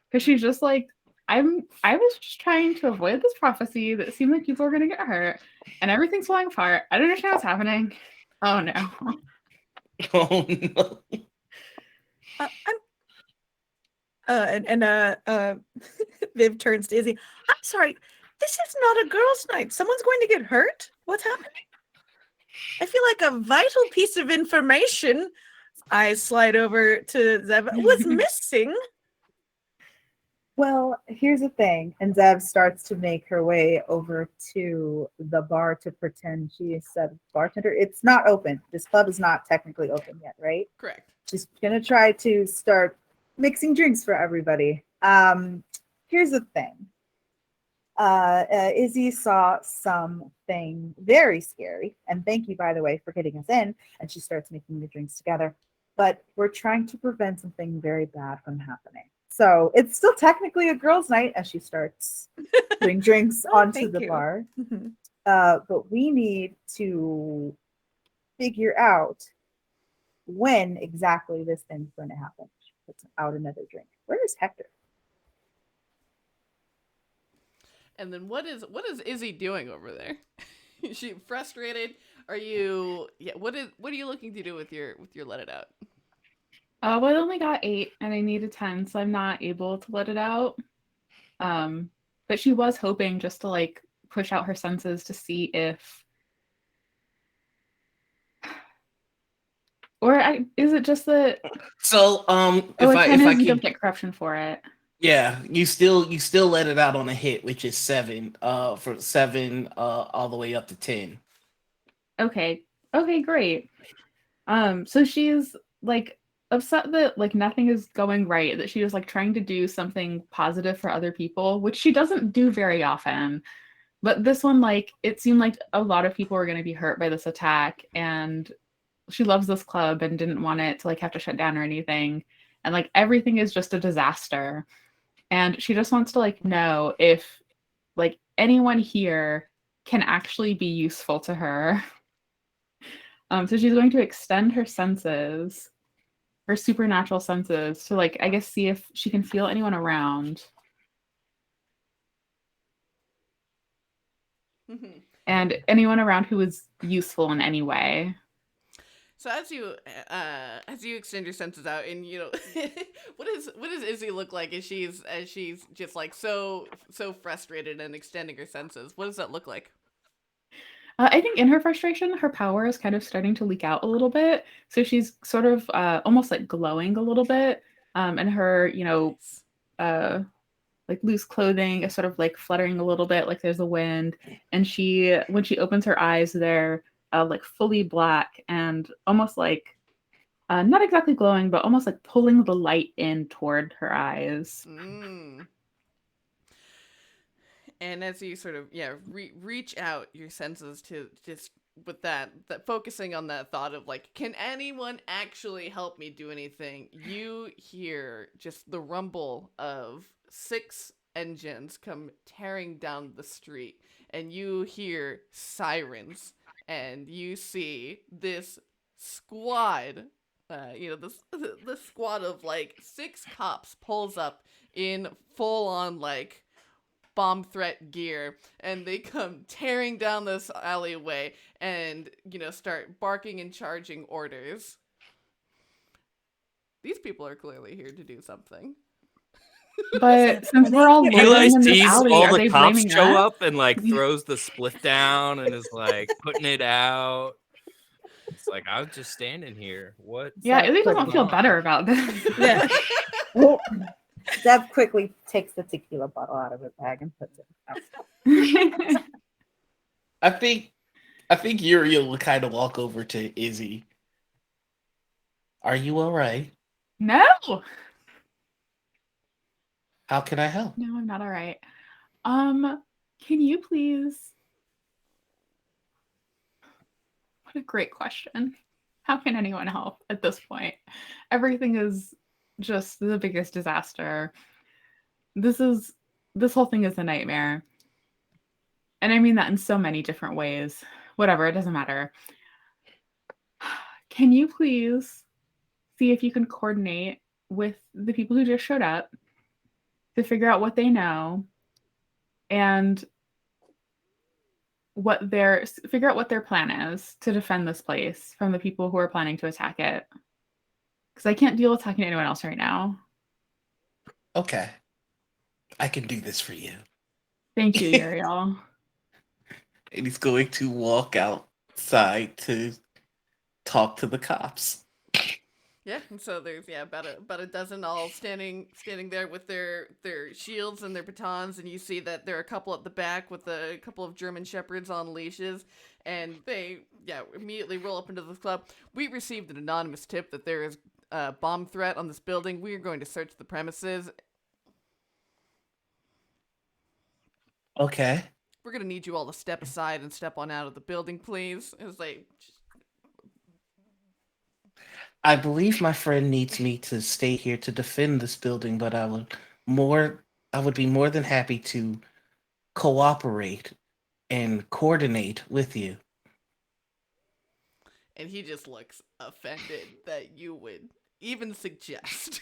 Because she's just like, I was just trying to avoid this prophecy that seemed like people were going to get hurt, and everything's falling apart. I don't understand what's happening. Oh no. Oh no. Viv turns to Izzy. I'm sorry, this is not a girls' night. Someone's going to get hurt? What's happening? I feel like a vital piece of information, I slide over to Zev, was missing. Well, here's the thing. And Zev starts to make her way over to the bar to pretend she is a bartender. It's not open. This club is not technically open yet, right? Correct. She's gonna try to start mixing drinks for everybody. Here's the thing. Izzy saw something very scary, and thank you, by the way, for getting us in. And she starts making the drinks together. But we're trying to prevent something very bad from happening. So it's still technically a girls' night as she starts putting drinks onto thank the you. bar. Mhm. But we need to figure out when exactly this thing's going to happen. She puts out another drink. Where is Hector? And then what is Izzy doing over there? Is she frustrated? Are you what are you looking to do with your let it out? Well, I only got 8 and I need a 10, so I'm not able to let it out. But she was hoping just to like push out her senses to see if, is it just that? So Oh, if a I 10 if I is you don't can, get corruption for it. yeah, you still let it out on a hit, which is 7. For 7 all the way up to 10. Okay, great. So she's like upset that like nothing is going right, that she was like trying to do something positive for other people, which she doesn't do very often. But this one, like, it seemed like a lot of people were going to be hurt by this attack, and she loves this club and didn't want it to like have to shut down or anything. And like everything is just a disaster. And she just wants to like know if like anyone here can actually be useful to her. So she's going to extend her senses, her supernatural senses, to like, I guess, see if she can feel anyone around. And anyone around who is useful in any way. So as you extend your senses out, and you know, what does Izzy look like as she's just like so frustrated and extending her senses? What does that look like? I think in her frustration, her power is kind of starting to leak out a little bit. So she's sort of almost like glowing a little bit. And her, like loose clothing is sort of like fluttering a little bit, like there's a wind. And when she opens her eyes, they're like fully black and almost like not exactly glowing, but almost like pulling the light in toward her eyes. And as you sort of reach out your senses to just with that focusing on that thought of like, can anyone actually help me do anything, you hear just the rumble of 6 engines come tearing down the street, and you hear sirens, and you see this squad, the squad of like 6 cops pulls up in full on like bomb threat gear, and they come tearing down this alleyway and start barking and charging orders. These people are clearly here to do something. But since we're all Eli loitering in this sees alley, all are the they cops blaming show us? up and like throws the split down and is like putting it out. It's like, I was just standing here. What? Yeah, Izzy going doesn't feel on? better about this. Yeah. Well, Zeb quickly takes the tequila bottle out of his bag and puts it out. I think Uriel will kind of walk over to Izzy. Are you all right? No. How can I help? No, I'm not all right. Can you please? What a great question. How can anyone help at this point? Everything is just the biggest disaster. This whole thing is a nightmare. And I mean that in so many different ways. Whatever, it doesn't matter. Can you please see if you can coordinate with the people who just showed up to figure out what they know and figure out what their plan is to defend this place from the people who are planning to attack it. Because I can't deal with talking to anyone else right now. Okay. I can do this for you. Thank you, Uriel. And he's going to walk outside to talk to the cops. Yeah, and so there's about a dozen all standing there with their shields and their batons, and you see that there are a couple at the back with a couple of German shepherds on leashes, and they immediately roll up into the club. We received an anonymous tip that there is a bomb threat on this building. We are going to search the premises. Okay. We're gonna need you all to step aside and step on out of the building, please. It's like, I believe my friend needs me to stay here to defend this building, but I would be more than happy to cooperate and coordinate with you. and he just looks offended that you would even suggest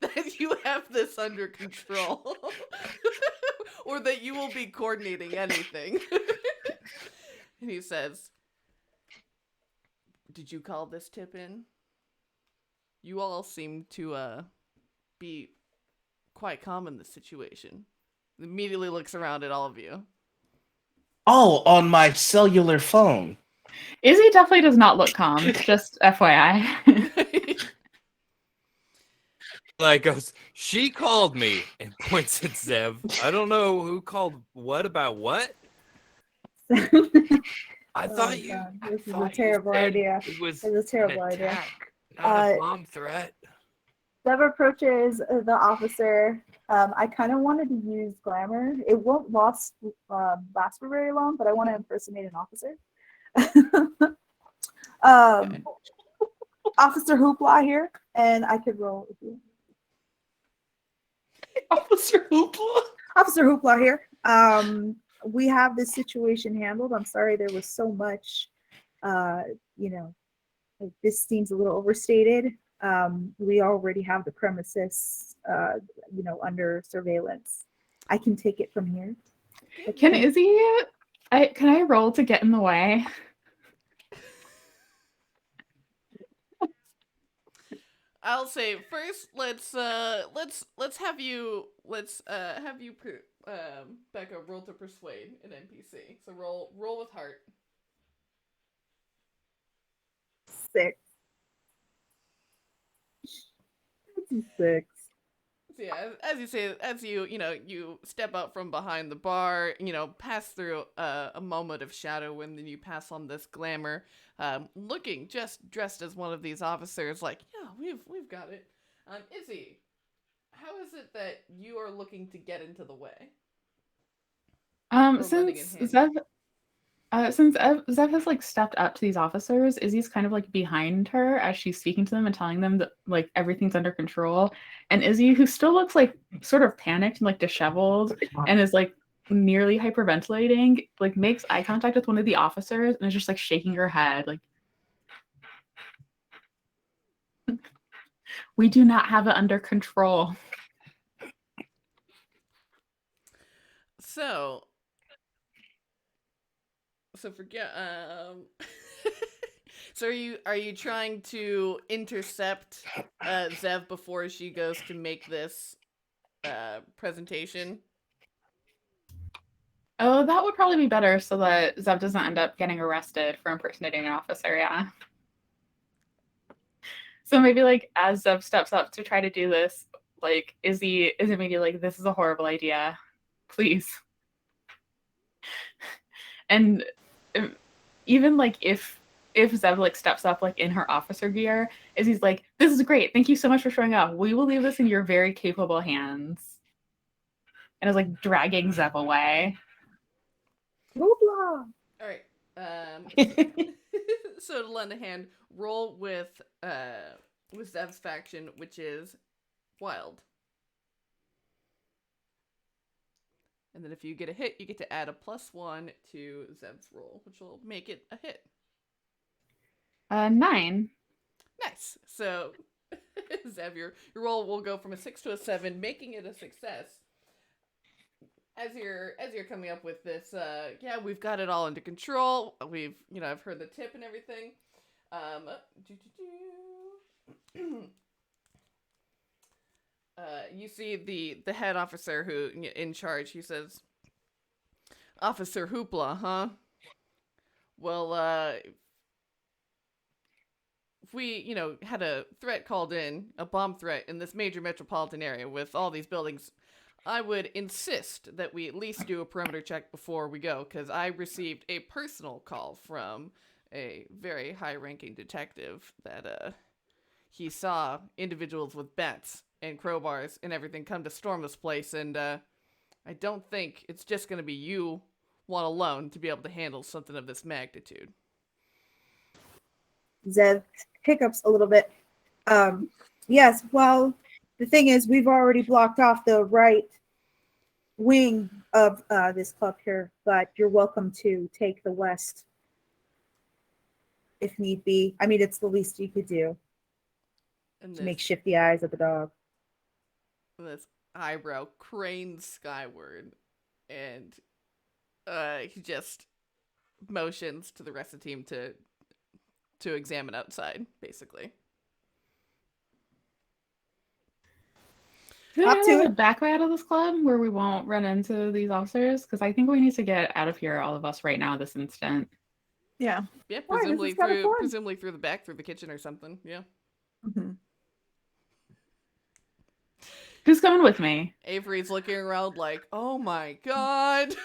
that you have this under control or that you will be coordinating anything. And he says, did you call this tip in? You all seem to be quite calm in this situation. Immediately looks around at all of you. Oh, on my cellular phone. Izzy definitely does not look calm, just FYI. Like goes, she called me and points at Zev. I don't know who called what about what. I thought you. God, I this is a thought you terrible said idea. It was It's a terrible an idea. attack, not a Uh, bomb threat. Zeb approaches the officer. I kind of wanted to use glamour. It won't last for very long, but I want to impersonate an officer. Okay. Officer Hoopla here, and I could roll with you. Officer Hoopla. Officer Hoopla here. We have this situation handled. I'm sorry there was so much, this seems a little overstated. We already have the premises, under surveillance. I can take it from here. Can I roll to get in the way? I'll say first. Let's have you Becca, roll to persuade an NPC. So roll with heart. 6. That's a 6. So yeah, as you say, as you step out from behind the bar, pass through a moment of shadow, when then you pass on this glamour, looking just dressed as one of these officers. Like, yeah, we've got it. Izzy, how is it that you are looking to get into the way? Or lending a Since hand? Zev has like stepped up to these officers, Izzy's kind of like behind her as she's speaking to them and telling them that like everything's under control. And Izzy, who still looks like sort of panicked and like disheveled and is like nearly hyperventilating, like makes eye contact with one of the officers and is just like shaking her head, like, we do not have it under control. So forget. So are you trying to intercept Zev before she goes to make this presentation? Oh, that would probably be better so that Zev doesn't end up getting arrested for impersonating an officer, yeah. So maybe like as Zev steps up to try to do this, like Izzy is immediately like, this is a horrible idea. Please. And even like if Zev like steps up like in her officer gear, Izzy's like, this is great. Thank you so much for showing up. We will leave this in your very capable hands. And is like dragging Zev away. Hoopla! All right. So to lend a hand, roll with Zev's faction, which is wild. And then if you get a hit, you get to add a +1 to Zev's roll, which will make it a hit. 9. Nice. So Zev, your roll will go from a 6 to a 7, making it a success. As you're coming up with this, yeah, we've got it all under control. We've, I've heard the tip and everything. You see the head officer who in charge. He says, "Officer Hoopla, huh? Well, if we, had a threat called in, a bomb threat in this major metropolitan area with all these buildings, I would insist that we at least do a perimeter check before we go, because I received a personal call from a very high-ranking detective that he saw individuals with bats and crowbars and everything come to storm this place, and I don't think it's just going to be you one alone to be able to handle something of this magnitude." Zev hiccups a little bit. Yes, well, the thing is, we've already blocked off the right wing of this club here, but you're welcome to take the west if need be. I mean, it's the least you could do And to make shifty eyes at the dog. this eyebrow cranes skyward, and he just motions to the rest of the team to examine outside, basically. Do we Up have to a it. back way out of this club where we won't run into these officers? Because I think we need to get out of here, all of us, right now, this instant. Yeah. Yeah, Why? This presumably is kinda fun. presumably through the back, through the kitchen or something. Yeah. Mhm. Who's coming with me? Avery's looking around like, "Oh my god."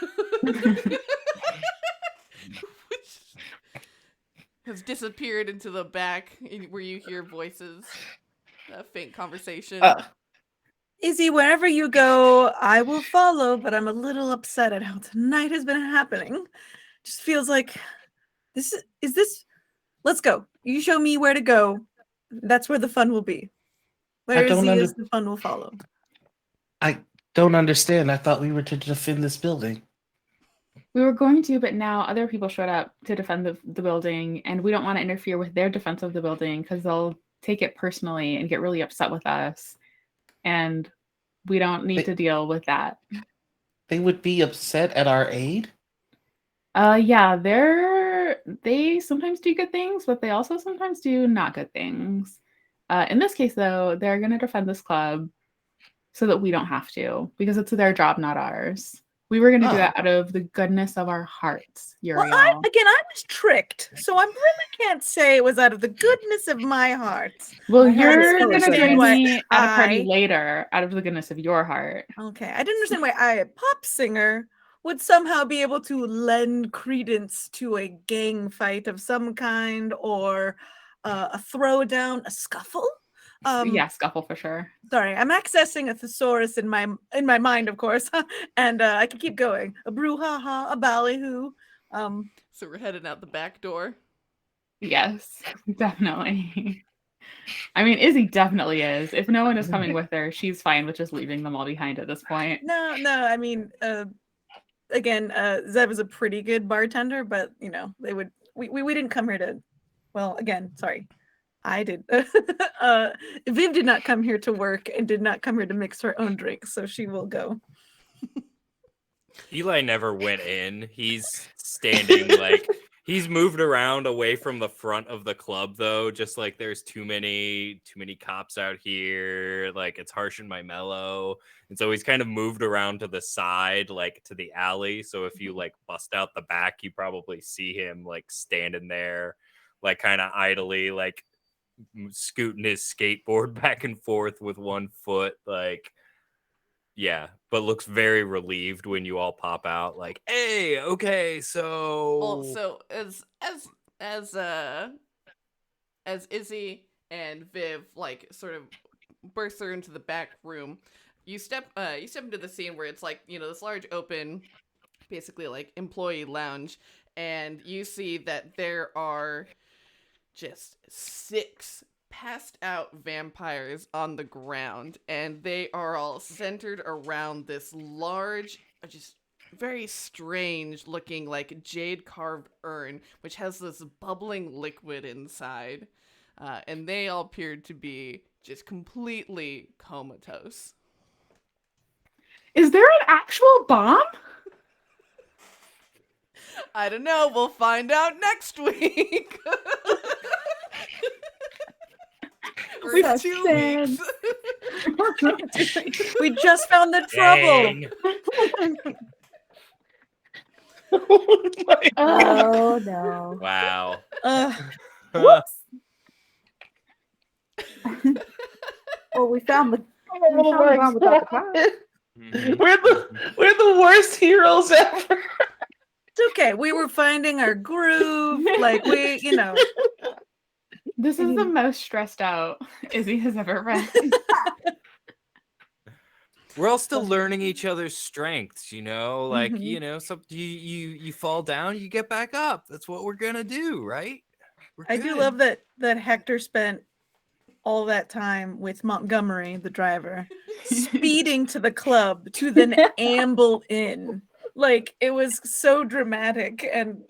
Has disappeared into the back where you hear voices, a faint conversation. Izzy, wherever you go, I will follow, but I'm a little upset at how tonight has been happening. Just feels like this is this. Let's go. You show me where to go. That's where the fun will be. Where don't Izzy is, the fun will follow. I don't understand. I thought we were to defend this building. We were going to, but now other people showed up to defend the building, and we don't want to interfere with their defense of the building because they'll take it personally and get really upset with us. And we don't need to deal with that. They would be upset at our aid? Yeah, they sometimes do good things, but they also sometimes do not good things. In this case, though, they're going to defend this club. so that we don't have to, because it's their job, not ours. We were going to do that out of the goodness of our hearts, Uriel. Well, I was tricked, so I really can't say it was out of the goodness of my heart. Well, I had you're to going to understand join why me at a party I- later out of the goodness of your heart. Okay, I didn't understand why I, a pop singer, would somehow be able to lend credence to a gang fight of some kind, or a throwdown, a scuffle. Yeah, scuffle for sure. Sorry, I'm accessing a thesaurus in my mind, of course, and I can keep going. A brouhaha, a ballyhoo. So we're heading out the back door. Yes, definitely. I mean, Izzy definitely is. If no one is coming with her, she's fine with just leaving them all behind at this point. No, I mean, again, Zev is a pretty good bartender, but you know, we didn't come here to, well, again, sorry, I did. Viv did not come here to work and did not come here to mix her own drinks, so she will go. Eli never went in. He's standing like he's moved around away from the front of the club though, just like there's too many cops out here, like it's harshing my mellow. And so he's kind of moved around to the side, like to the alley. So if you like bust out the back, you probably see him like standing there, like kind of idly, like scooting his skateboard back and forth with one foot, like yeah, but looks very relieved when you all pop out. Like, hey, okay, so Well, so as Izzy and Viv like sort of burst her into the back room, you step into the scene where it's like, you know, this large open, basically like employee lounge, and you see that there are just 6 passed out vampires on the ground, and they are all centered around this large, just very strange looking like jade carved urn, which has this bubbling liquid inside, and they all appeared to be just completely comatose. Is there an actual bomb? I don't know, we'll find out next week. Or We in 2 weeks. We just found the trouble. Dang. Oh no. Wow. Whoops. Well, we found the bomb without the car. Mhm. We're the worst heroes ever. It's okay. We were finding our groove. Like we, you know. This is the most stressed out Izzy has ever read. We're all still learning each other's strengths, you know? Like, Mhm. you know, some you fall down, you get back up. That's what we're gonna do, right? We're I do good. love that Hector spent all that time with Montgomery, the driver, speeding to the club to then amble in. Like it was so dramatic, and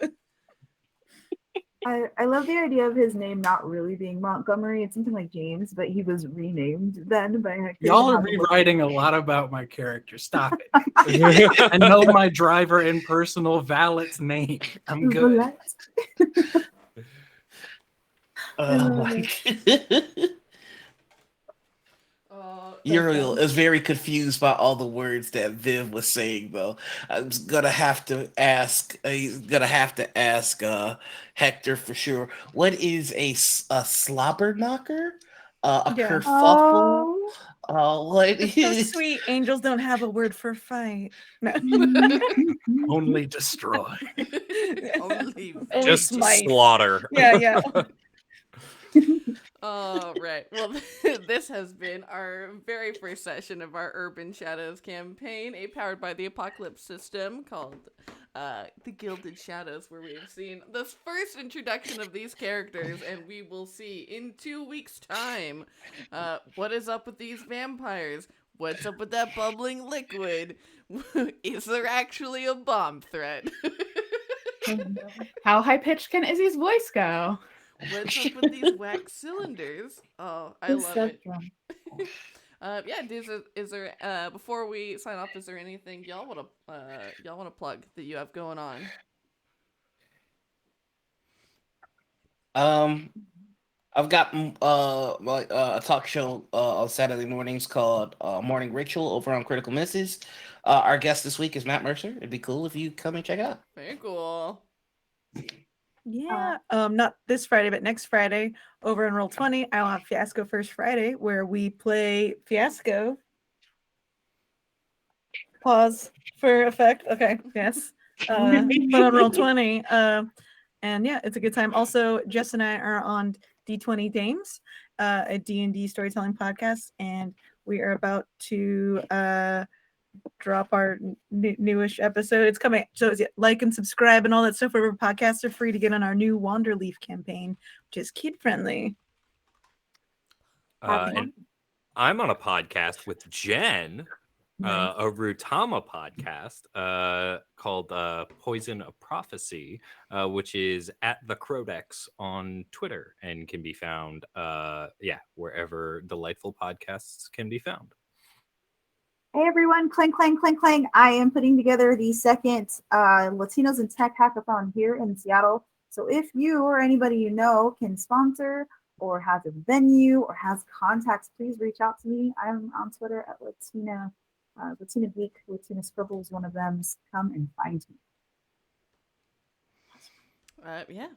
I love the idea of his name not really being Montgomery. It's something like James, but he was renamed then by Hector. Y'all are rewriting a lot about my character. Stop it. I know my driver and personal valet's name. I'm good. Uriel is very confused by all the words that Viv was saying, though. I'm gonna have to ask. He's gonna have to ask Hector for sure. What is a slobber knocker? A Yeah. kerfuffle? What it's so is? sweet. Angels don't have a word for fight. No. Only destroy. Only Only Just smite. slaughter. Yeah. Oh, right. Well, this has been our very first session of our Urban Shadows campaign, a powered by the Apocalypse system called the Gilded Shadows, where we have seen this first introduction of these characters, and we will see in 2 weeks' time what is up with these vampires. What's up with that bubbling liquid? Is there actually a bomb threat? How high pitched can Izzy's voice go? What's up with these wax cylinders? Oh, I love it. Yeah, is there before we sign off, is there anything y'all wanna plug that you have going on? I've got a talk show on Saturday mornings called Morning Ritual over on Critical Misses. Our guest this week is Matt Mercer. It'd be cool if you come and check it out. Very cool. Yeah. Not this Friday, but next Friday over in Roll20, I'll have Fiasco First Friday where we play Fiasco. Pause for effect. Okay. Yes. But on Roll20. And yeah, it's a good time. Also, Jess and I are on D20 Dames, a D&D storytelling podcast, and we are about to drop our newish episode. It's coming. So like and subscribe and all that stuff. Wherever podcasts are free to get on our new Wanderleaf campaign, which is kid friendly. And I'm on a podcast with Jen, Nice. a Rutama podcast called Poison of Prophecy, which is at the Crodex on Twitter and can be found, wherever delightful podcasts can be found. Hey everyone, clang, clang, clang, clang. I am putting together the second Latinos in Tech Hackathon here in Seattle. So if you or anybody you know can sponsor or has a venue or has contacts, please reach out to me. I'm on Twitter at Latina Geek. Latina Scribble is one of them. Come and find me. Yeah,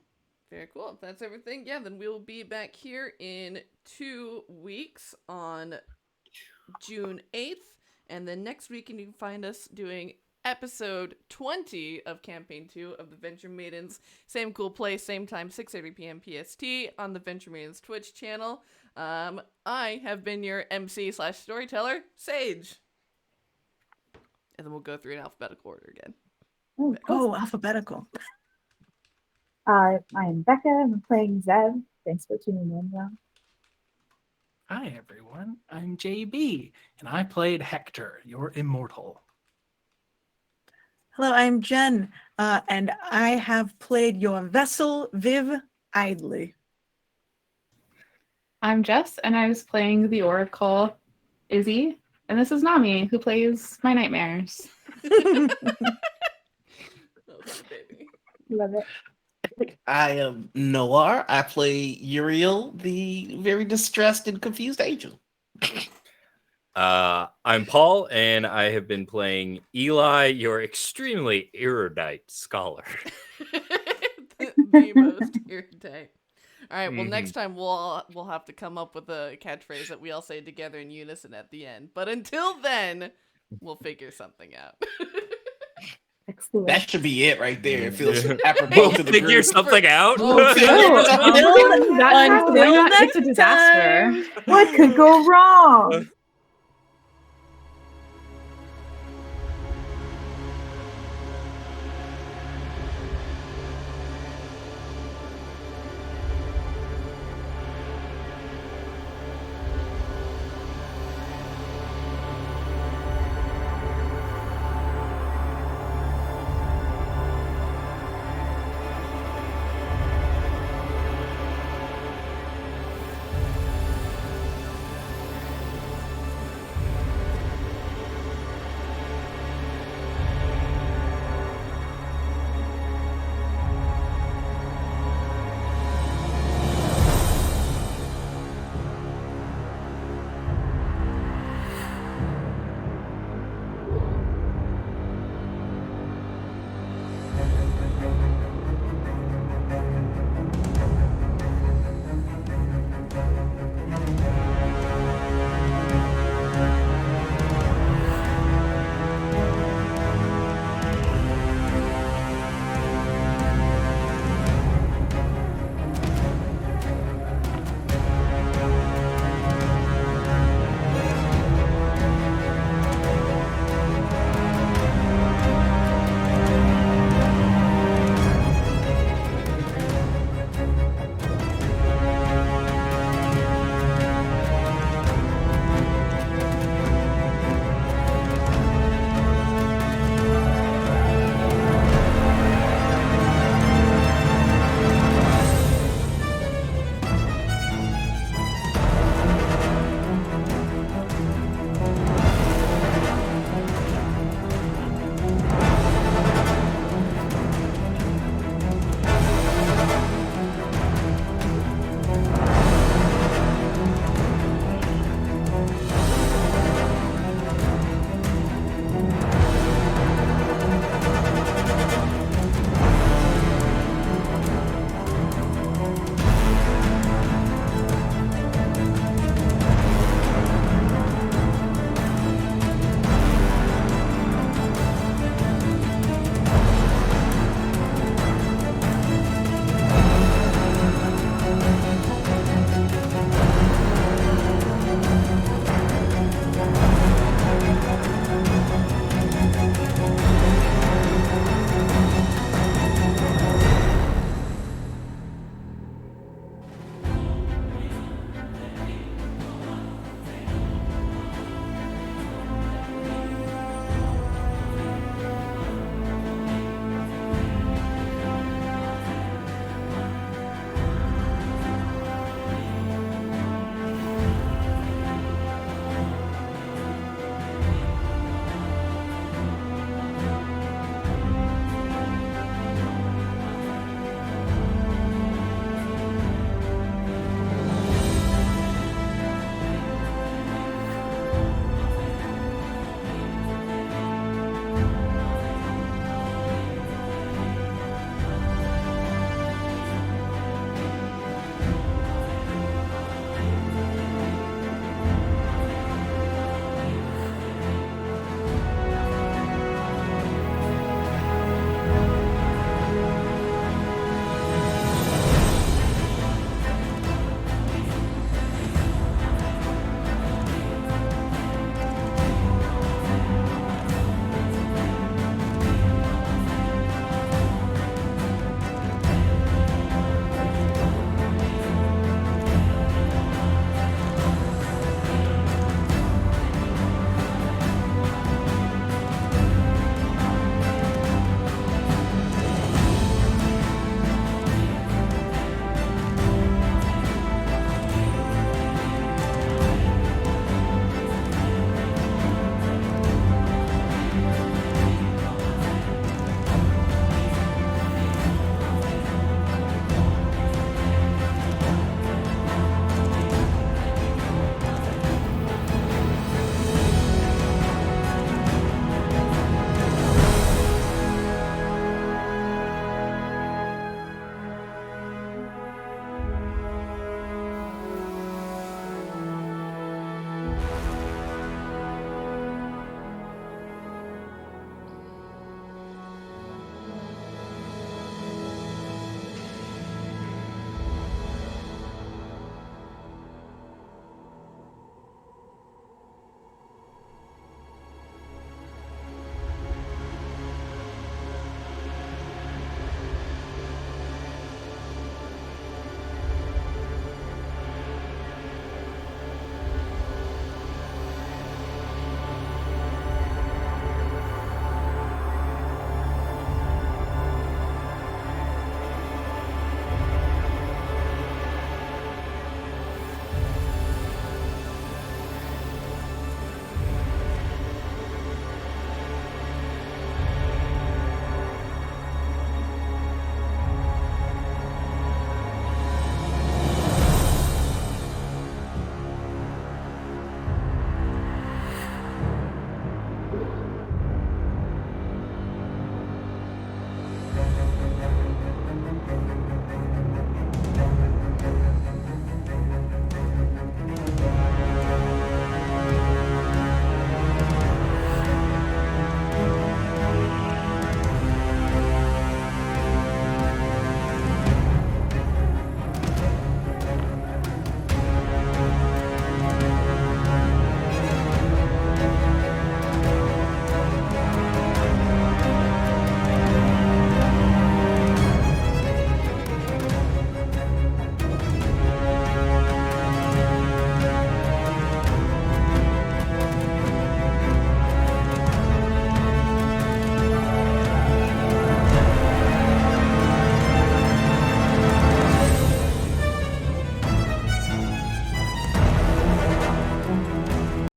very cool. If that's everything, yeah, then we'll be back here in 2 weeks on June 8th. And then next week, you can find us doing episode 20 of Campaign 2 of the Venture Maidens. Same cool place, same time, 6:30 p.m. PST on the Venture Maidens Twitch channel. I have been your MC/storyteller, Sage. And then we'll go through in alphabetical order again. Oh, alphabetical. I am Becca. I'm playing Zev. Thanks for tuning in, y'all. Hi, everyone. I'm JB, and I played Hector, your immortal. Hello, I'm Jen, and I have played your vessel, Viv Idly. I'm Jess, and I was playing the Oracle, Izzy, and this is Nami, who plays my nightmares. Oh, baby. Love it. I am Noir. I play Uriel, the very distressed and confused angel. I'm Paul, and I have been playing Eli, your extremely erudite scholar. The most erudite. All right. Well, next time we'll have to come up with a catchphrase that we all say together in unison at the end. But until then, we'll figure something out. Excellent. That should be it right there. It feels apropos We'll to the figure group. something out. That's a disaster. What could go wrong?